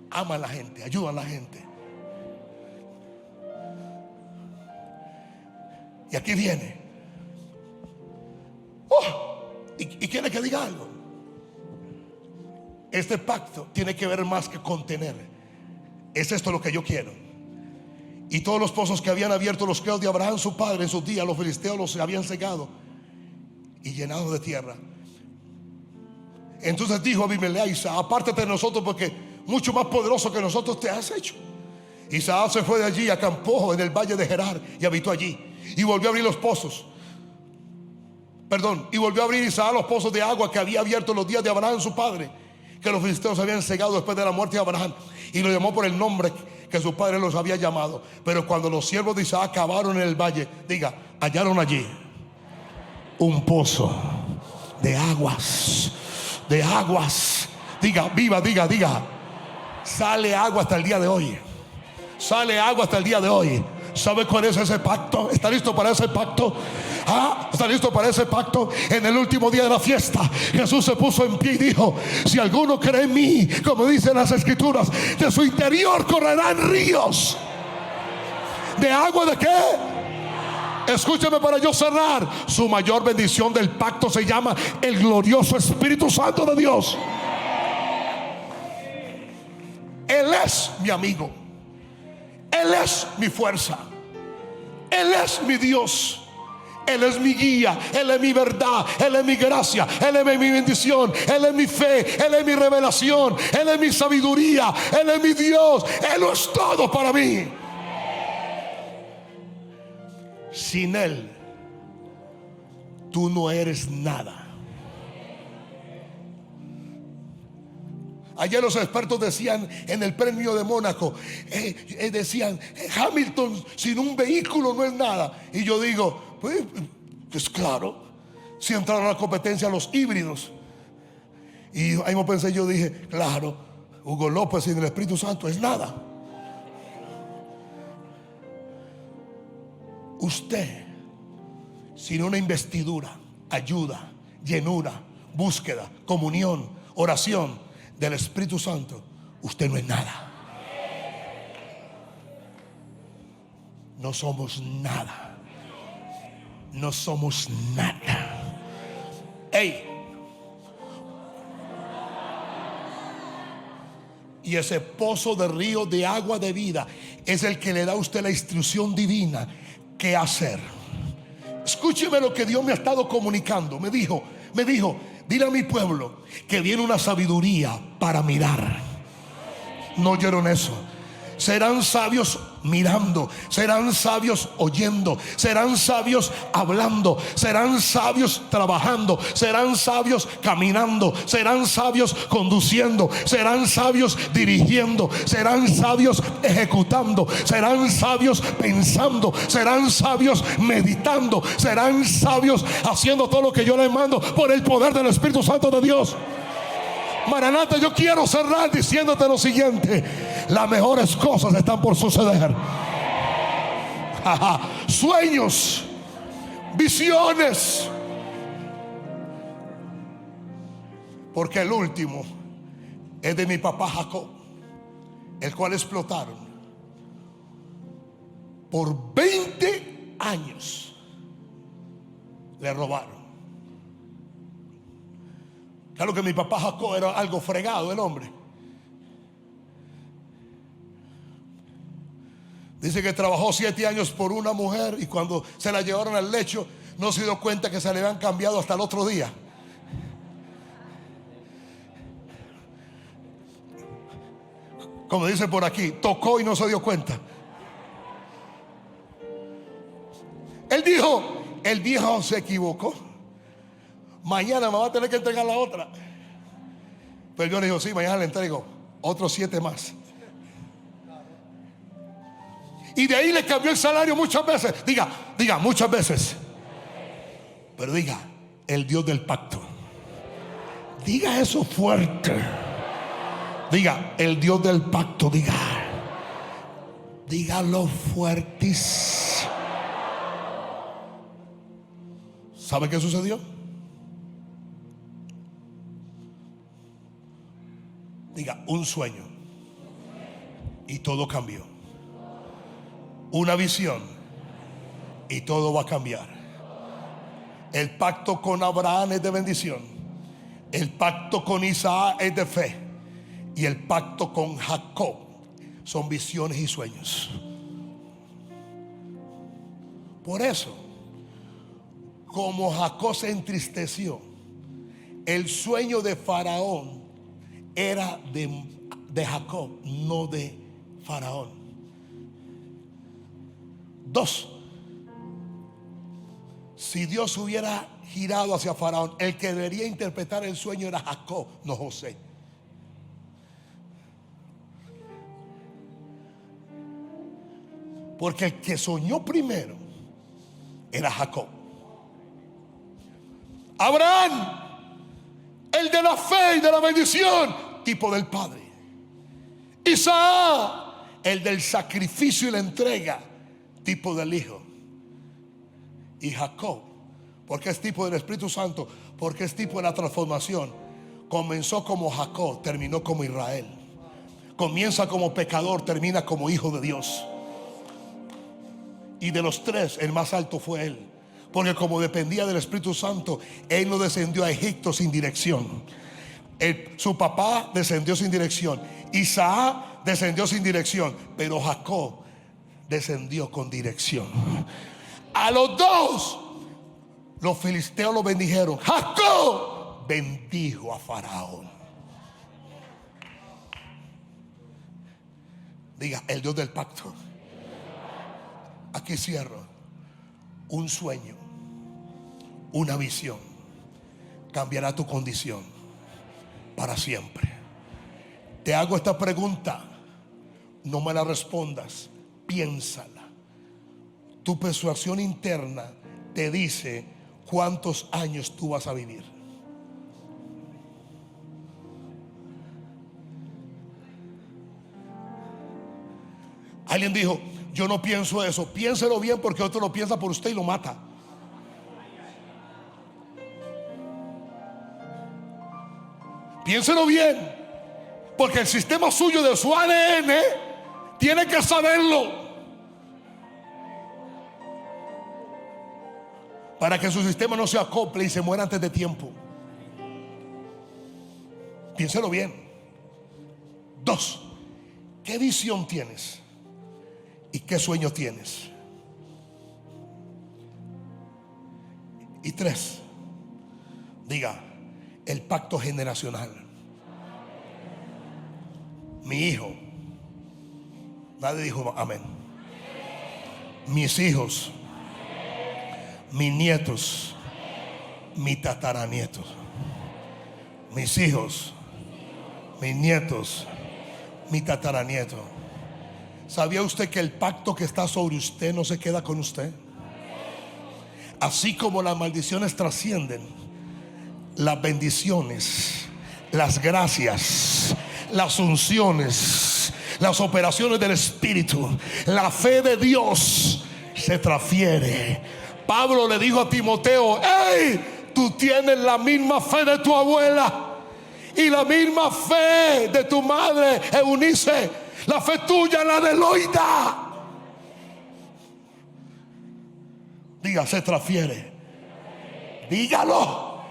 Ama a la gente, ayuda a la gente. Y aquí viene. ¿Y quiere que diga algo? Este pacto tiene que ver más que contener. Es esto lo que yo quiero. Y todos los pozos que habían abierto los criados de Abraham su padre en sus días, los filisteos los habían cegado y llenado de tierra. Entonces dijo Abimelech a Isaac: apártate de nosotros, porque mucho más poderoso que nosotros te has hecho. Isaac se fue de allí, acampó en el valle de Gerar y habitó allí. Y volvió a abrir los pozos. Y volvió a abrir Isaac los pozos de agua que había abierto en los días de Abraham su padre, que los filisteos habían cegado después de la muerte de Abraham. Y lo llamó por el nombre que su padre los había llamado. Pero cuando los siervos de Isaac cavaron en el valle, diga, hallaron allí un pozo de aguas. De aguas. Diga, viva, diga. Sale agua hasta el día de hoy. Sale agua hasta el día de hoy. ¿Sabe cuál es ese pacto? ¿Está listo para ese pacto? ¿Está listo para ese pacto? En el último día de la fiesta, Jesús se puso en pie y dijo: si alguno cree en mí, como dicen las escrituras, de su interior correrán ríos. ¿De agua de qué? Escúcheme para yo cerrar. Su mayor bendición del pacto se llama el glorioso Espíritu Santo de Dios. Él es mi amigo. Él es mi fuerza. Él es mi Dios. Él es mi guía. Él es mi verdad. Él es mi gracia. Él es mi bendición. Él es mi fe. Él es mi revelación. Él es mi sabiduría. Él es mi Dios. Él lo es todo para mí. Sin Él, tú no eres nada. Ayer los expertos decían en el premio de Mónaco, decían: Hamilton sin un vehículo no es nada. Y yo digo, pues claro, si entraron a la competencia los híbridos. Y ahí me pensé, yo dije, claro, Hugo López sin el Espíritu Santo es nada. Usted sin una investidura, ayuda, llenura, búsqueda, comunión, oración del Espíritu Santo, usted no es nada. No somos nada. No somos nada. ¡Ey! Y ese pozo de río de agua de vida es el que le da a usted la instrucción divina qué hacer. Escúcheme lo que Dios me ha estado comunicando. Me dijo, dile a mi pueblo que viene una sabiduría para mirar. ¿No oyeron eso? serán sabios mirando, serán sabios oyendo, serán sabios hablando, serán sabios trabajando, serán sabios caminando, serán sabios conduciendo, serán sabios dirigiendo, serán sabios ejecutando, serán sabios pensando, serán sabios meditando, serán sabios haciendo todo lo que yo les mando por el poder del Espíritu Santo de Dios. Maranata, yo quiero cerrar diciéndote lo siguiente: las mejores cosas están por suceder. Sueños, visiones, porque el último es de mi papá Jacob, el cual explotaron por 20 años. Le robaron. Claro que mi papá Jacob era algo fregado el hombre. Dice que trabajó 7 años por una mujer y cuando se la llevaron al lecho no se dio cuenta que se le habían cambiado hasta el otro día. Como dice por aquí, tocó y no se dio cuenta. Él dijo, el viejo se equivocó, mañana me va a tener que entregar la otra. Pero yo le digo, sí, mañana le entrego otros 7 más. Y de ahí le cambió el salario muchas veces. Diga muchas veces. Pero diga, el Dios del pacto. Diga eso fuerte. Diga, el Dios del pacto. Dígalo fuertísimo. ¿Sabe qué sucedió? Diga, un sueño y todo cambió. Una visión y todo va a cambiar. El pacto con Abraham es de bendición, el pacto con Isaac es de fe, y el pacto con Jacob son visiones y sueños. Por eso, como Jacob se entristeció, el sueño de Faraón era de Jacob, no de Faraón. 2. Si Dios hubiera girado hacia Faraón, el que debería interpretar el sueño era Jacob, no José. Porque el que soñó primero era Jacob. Abraham, el de la fe y de la bendición, tipo del padre. Isaac, el del sacrificio y la entrega, tipo del hijo. Y Jacob, porque es tipo del Espíritu Santo, porque es tipo de la transformación. Comenzó como Jacob, terminó como Israel. Comienza como pecador, termina como hijo de Dios. Y de los 3, el más alto fue él, porque como dependía del Espíritu Santo, él no descendió a Egipto sin dirección. Su papá descendió sin dirección, Isaac descendió sin dirección, pero Jacob descendió con dirección. A los 2 los filisteos lo bendijeron. Jacob bendijo a Faraón. Diga, el Dios del pacto. Aquí cierro. Un sueño, una visión cambiará tu condición para siempre. Te hago esta pregunta, no me la respondas, piénsala. Tu persuasión interna te dice cuántos años tú vas a vivir. Alguien dijo, yo no pienso eso. Piénselo bien, porque otro lo piensa por usted y lo mata. Piénselo bien, porque el sistema suyo de su ADN tiene que saberlo, para que su sistema no se acople y se muera antes de tiempo. Piénselo bien. 2, ¿qué visión tienes? ¿Y qué sueño tienes? Y 3, diga, el pacto generacional. Mi hijo, Nadie dijo amén. Mis hijos, mis nietos, mis tataranietos. Mis hijos, mis nietos, mis tataranietos. ¿Sabía usted que el pacto que está sobre usted no se queda con usted? Así como las maldiciones trascienden, las bendiciones, las gracias, las unciones, las operaciones del Espíritu, la fe de Dios se transfiere. Pablo le dijo a Timoteo: hey, tú tienes la misma fe de tu abuela y la misma fe de tu madre Eunice. La fe tuya, la de Loida. Diga, se transfiere. Dígalo.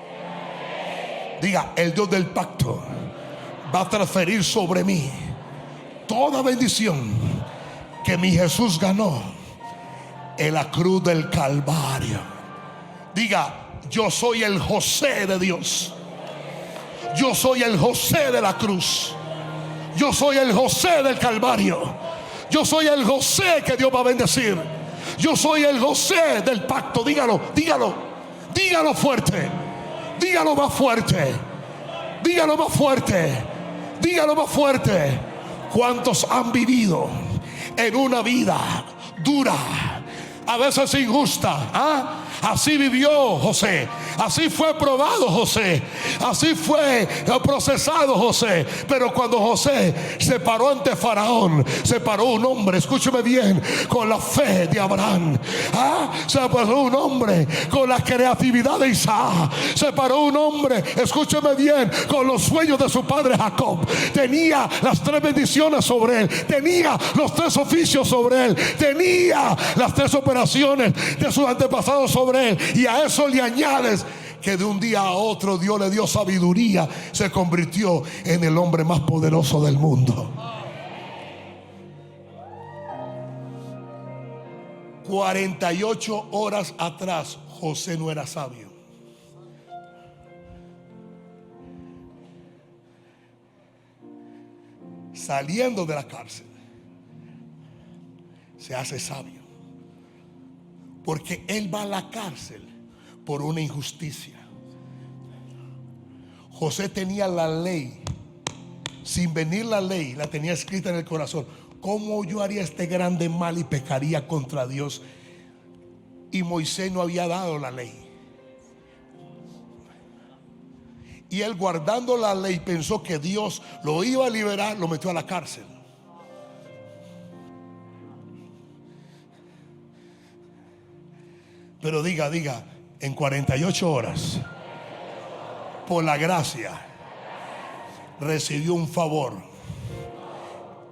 Diga, el Dios del pacto va a transferir sobre mí toda bendición que mi Jesús ganó en la cruz del Calvario. Diga, yo soy el José de Dios. Yo soy el José de la cruz. Yo soy el José del Calvario. Yo soy el José que Dios va a bendecir. Yo soy el José del pacto. Dígalo, dígalo. Dígalo fuerte. Dígalo más fuerte. Dígalo más fuerte. Dígalo más fuerte. ¿Cuántos han vivido en una vida dura, a veces injusta? Así vivió José. Así fue probado José. Así fue procesado José. Pero cuando José se paró ante Faraón, se paró un hombre, escúcheme bien, con la fe de Abraham. Se paró un hombre con la creatividad de Isaac. Se paró un hombre, escúcheme bien, con los sueños de su padre Jacob. Tenía las 3 bendiciones sobre él. Tenía los 3 oficios sobre él. Tenía las 3 operaciones de sus antepasados sobre él. Y a eso le añades que de un día a otro Dios le dio sabiduría. Se convirtió en el hombre más poderoso del mundo. 48 horas atrás José no era sabio. Saliendo de la cárcel se hace sabio, porque él va a la cárcel por una injusticia. José tenía la ley. Sin venir la ley, la tenía escrita en el corazón. ¿Cómo yo haría este grande mal y pecaría contra Dios? Y Moisés no había dado la ley. Y él, guardando la ley, pensó que Dios lo iba a liberar. Lo metió a la cárcel. Pero diga, en 48 horas, por la gracia, recibió un favor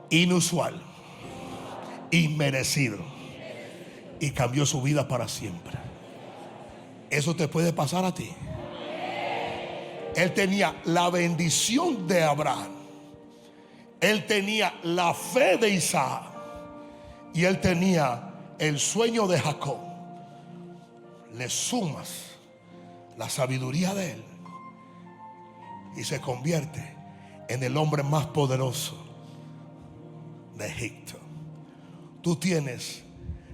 inusual, inmerecido, y cambió su vida para siempre. Eso te puede pasar a ti. Él tenía la bendición de Abraham, él tenía la fe de Isaac, y él tenía el sueño de Jacob. Le sumas la sabiduría de él y se convierte en el hombre más poderoso de Egipto. Tú tienes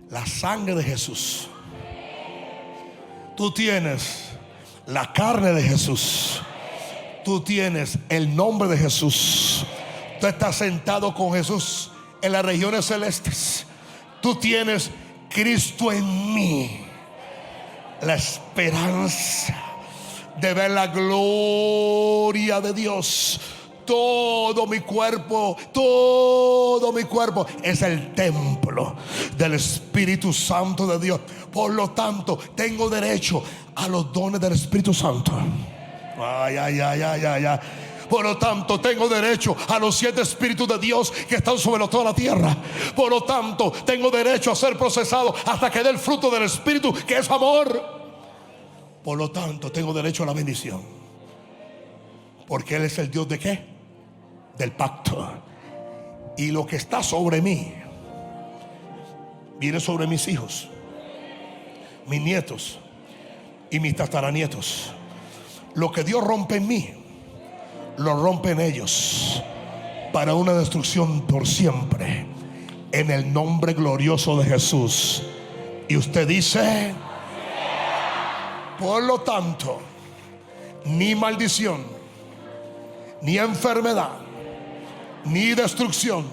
la sangre de Jesús. Tú tienes la carne de Jesús. Tú tienes el nombre de Jesús. Tú estás sentado con Jesús en las regiones celestes. Tú tienes Cristo en mí, la esperanza de ver la gloria de Dios. Todo mi cuerpo es el templo del Espíritu Santo de Dios. Por lo tanto, tengo derecho a los dones del Espíritu Santo. Por lo tanto, tengo derecho a los 7 espíritus de Dios que están sobre toda la tierra. Por lo tanto, tengo derecho a ser procesado hasta que dé el fruto del Espíritu, que es amor. Por lo tanto, tengo derecho a la bendición, porque Él es el Dios de ¿qué? Del pacto. Y lo que está sobre mí viene sobre mis hijos, mis nietos y mis tataranietos. Lo que Dios rompe en mí, lo rompe en ellos, para una destrucción por siempre. en el nombre glorioso de Jesús. Y usted dice: por lo tanto, ni maldición, ni enfermedad, ni destrucción,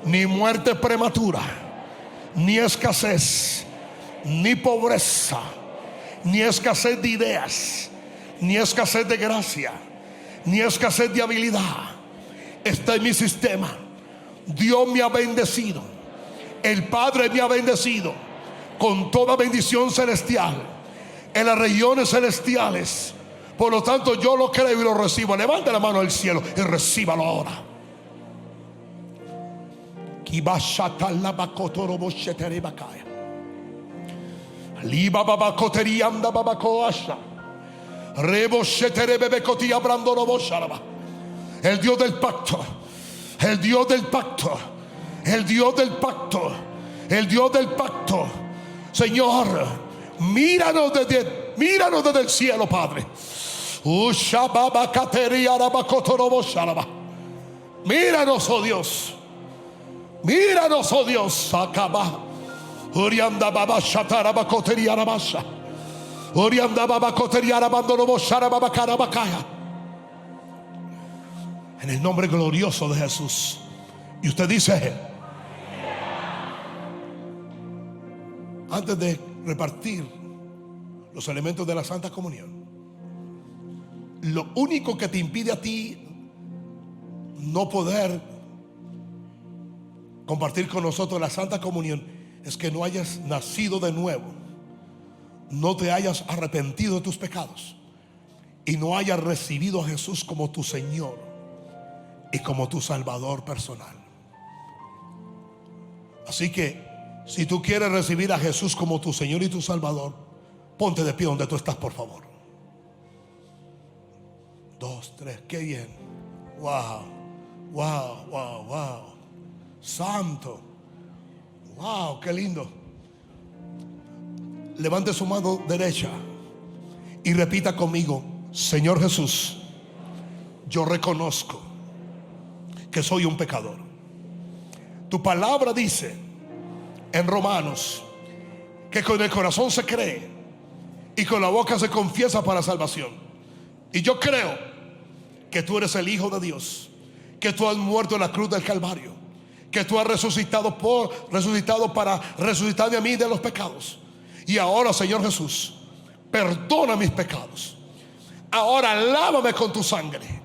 ni muerte prematura, ni escasez, ni pobreza, ni escasez de ideas, ni escasez de gracia, ni escasez de habilidad está en mi sistema. Dios me ha bendecido, el Padre me ha bendecido con toda bendición celestial en las regiones celestiales. Por lo tanto, yo lo creo y lo recibo. Levante la mano al cielo y recíbalo ahora. El Dios del pacto, el Dios del pacto, el Dios del pacto, el Dios del pacto. Señor, míranos desde el cielo, Padre. Míranos, oh Dios. Míranos, oh Dios. En el nombre glorioso de Jesús. Y usted dice: antes de repartir los elementos de la Santa Comunión, lo único que te impide a ti no poder compartir con nosotros la Santa Comunión es que no hayas nacido de nuevo, no te hayas arrepentido de tus pecados y no hayas recibido a Jesús como tu Señor y como tu Salvador personal. Así que si tú quieres recibir a Jesús como tu Señor y tu Salvador, ponte de pie donde tú estás, por favor. 2, 3, qué bien. Wow, wow, wow, wow. Santo. Wow, qué lindo. Levante su mano derecha y repita conmigo: Señor Jesús, yo reconozco que soy un pecador. Tu palabra dice en Romanos que con el corazón se cree y con la boca se confiesa para salvación. Y yo creo que tú eres el Hijo de Dios, que tú has muerto en la cruz del Calvario, que tú has resucitado para resucitarme a mí de los pecados. Y ahora, Señor Jesús, perdona mis pecados. Ahora lávame con tu sangre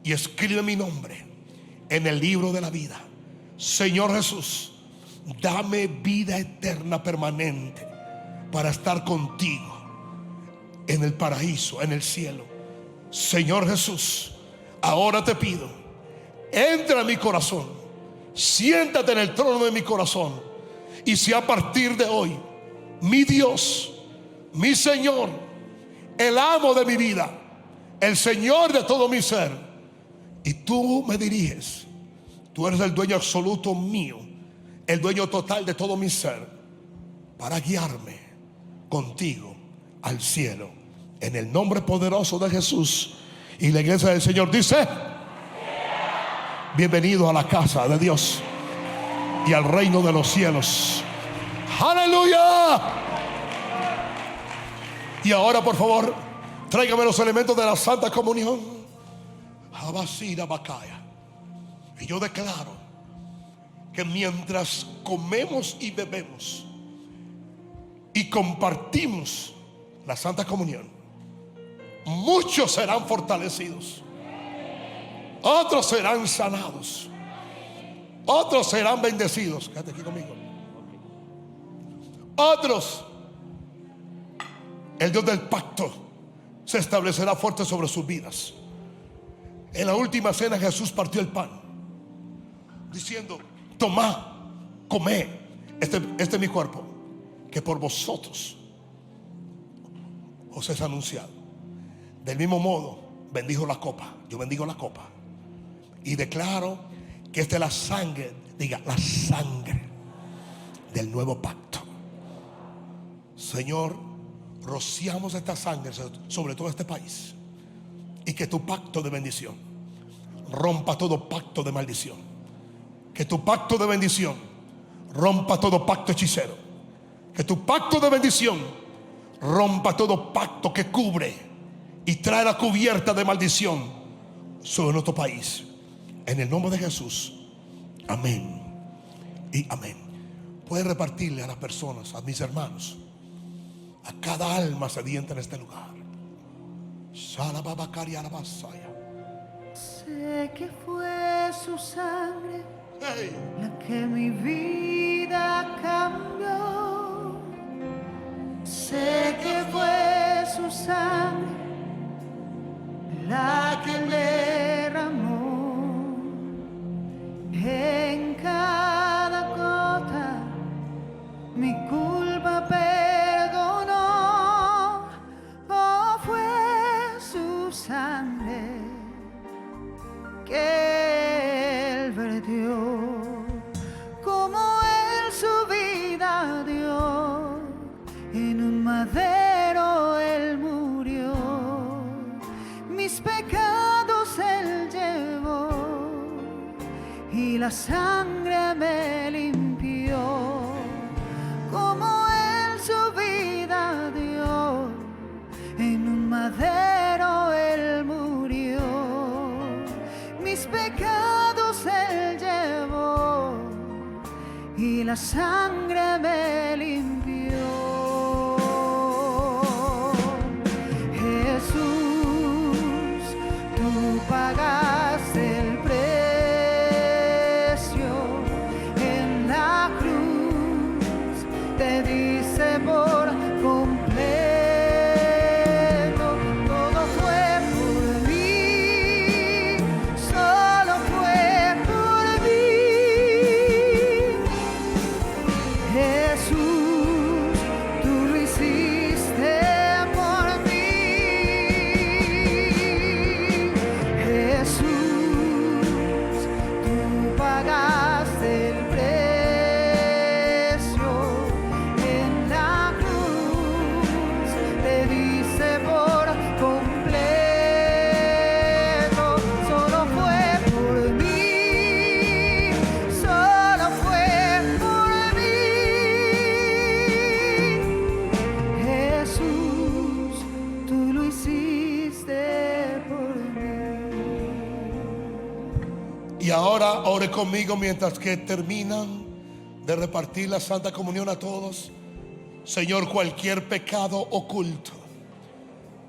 y escribe mi nombre en el libro de la vida. Señor Jesús, dame vida eterna permanente para estar contigo en el paraíso, en el cielo. Señor Jesús, ahora te pido, entra en mi corazón, siéntate en el trono de mi corazón y sea a partir de hoy mi Dios, mi Señor, el amo de mi vida, el Señor de todo mi ser. Y tú me diriges. Tú eres el dueño absoluto mío, el dueño total de todo mi ser, para guiarme contigo al cielo, en el nombre poderoso de Jesús. Y la iglesia del Señor dice: bienvenido a la casa de Dios y al reino de los cielos. ¡Aleluya! Y ahora, por favor, tráigame los elementos de la Santa Comunión. Y yo declaro que mientras comemos y bebemos y compartimos la Santa Comunión, muchos serán fortalecidos, otros serán sanados, otros serán bendecidos. Quédate aquí conmigo. Otros, el Dios del pacto se establecerá fuerte sobre sus vidas. En la última cena Jesús partió el pan diciendo: tomad, comed, este es mi cuerpo, que por vosotros os es anunciado. Del mismo modo bendijo la copa. Yo bendigo la copa y declaro que esta es la sangre, diga, la sangre del nuevo pacto. Señor, rociamos esta sangre sobre todo este país, y que tu pacto de bendición rompa todo pacto de maldición, Que tu pacto de bendición rompa todo pacto hechicero. Que tu pacto de bendición rompa todo pacto que cubre y trae la cubierta de maldición sobre nuestro país. En el nombre de Jesús. Amén y amén. Puedes repartirle a las personas, a mis hermanos, a cada alma sedienta en este lugar. Sé que fue su sangre la que mi vida cambió. Sé que fue su sangre la que derramó en cada gota mi culpa perdonó. Oh, fue su sangre que él vertió, como él su vida dio, en un madero él murió, mis pecados él llevó y la sangre me limpió, como él su vida dio, en un madero él murió, mis pecados él llevó y la sangre me limpió. Jesús, tú pagaste el precio en la cruz, te diste por completo. Y ahora ore conmigo mientras que terminan de repartir la Santa Comunión a todos. Señor, cualquier pecado oculto,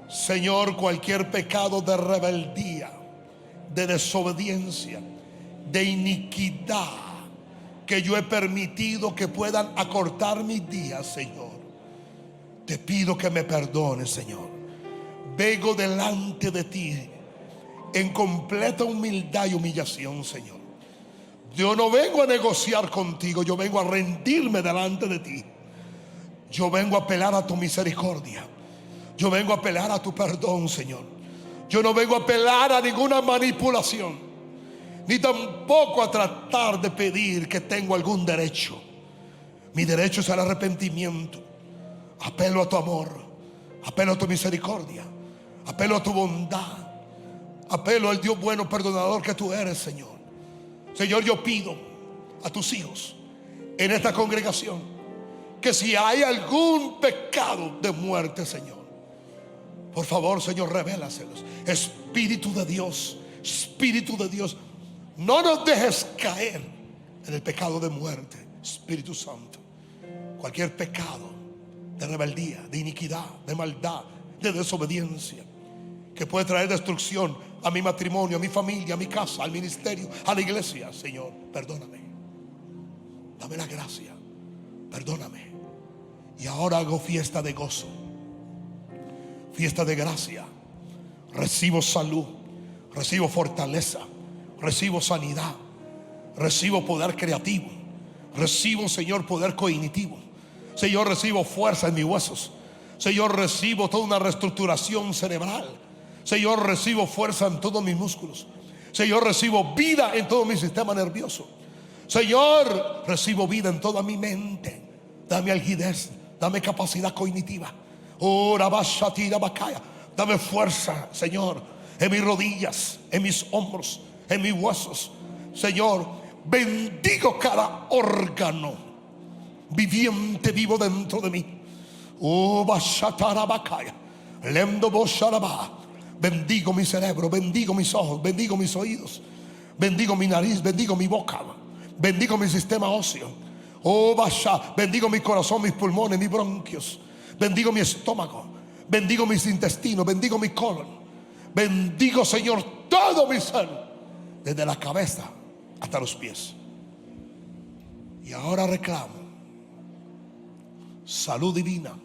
Señor, cualquier pecado de rebeldía, de desobediencia, de iniquidad que yo he permitido que puedan acortar mis días, Señor, te pido que me perdones, Señor. Vengo delante de ti en completa humildad y humillación, Señor. Yo no vengo a negociar contigo, yo vengo a rendirme delante de ti. Yo vengo a apelar a tu misericordia. Yo vengo a apelar a tu perdón, Señor. Yo no vengo a apelar a ninguna manipulación, ni tampoco a tratar de pedir que tengo algún derecho. Mi derecho es el arrepentimiento. Apelo a tu amor, apelo a tu misericordia, apelo a tu bondad, apelo al Dios bueno perdonador que tú eres, Señor. Señor, yo pido a tus hijos en esta congregación que si hay algún pecado de muerte, Señor, por favor, Señor, revélaselos. Espíritu de Dios, no nos dejes caer en el pecado de muerte. Espíritu Santo, cualquier pecado de rebeldía, de iniquidad, de maldad, de desobediencia que puede traer destrucción a mi matrimonio, a mi familia, a mi casa, al ministerio, a la iglesia, Señor, perdóname. Dame la gracia, perdóname. Y ahora hago fiesta de gozo, fiesta de gracia. Recibo salud, recibo fortaleza, recibo sanidad, recibo poder creativo, recibo, Señor, poder cognitivo. Señor, recibo fuerza en mis huesos. Señor, recibo toda una reestructuración cerebral. Señor, recibo fuerza en todos mis músculos. Señor, recibo vida en todo mi sistema nervioso. Señor, recibo vida en toda mi mente. Dame agilidad, dame capacidad cognitiva. Dame fuerza, Señor, en mis rodillas, en mis hombros, en mis huesos. Señor, bendigo cada órgano viviente vivo dentro de mí. Oh, bashatarabakaya, lendo bosharaba. Bendigo mi cerebro, bendigo mis ojos, bendigo mis oídos, bendigo mi nariz, bendigo mi boca, bendigo mi sistema óseo. Oh, basha, bendigo mi corazón, mis pulmones, mis bronquios, bendigo mi estómago, bendigo mis intestinos, bendigo mi colon. Bendigo, Señor, todo mi ser, desde la cabeza hasta los pies. Y ahora reclamo salud divina,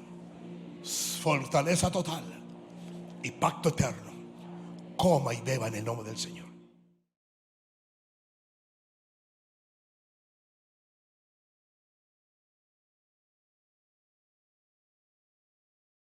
fortaleza total y pacto eterno. Coma y beba en el nombre del Señor.